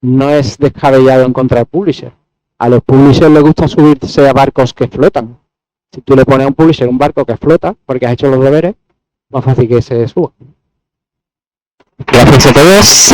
no es descabellado encontrar publisher. A los publishers les gusta subirse a barcos que flotan. Si tú le pones a un publisher un barco que flota, porque has hecho los deberes, más fácil que se suba. Gracias a todos.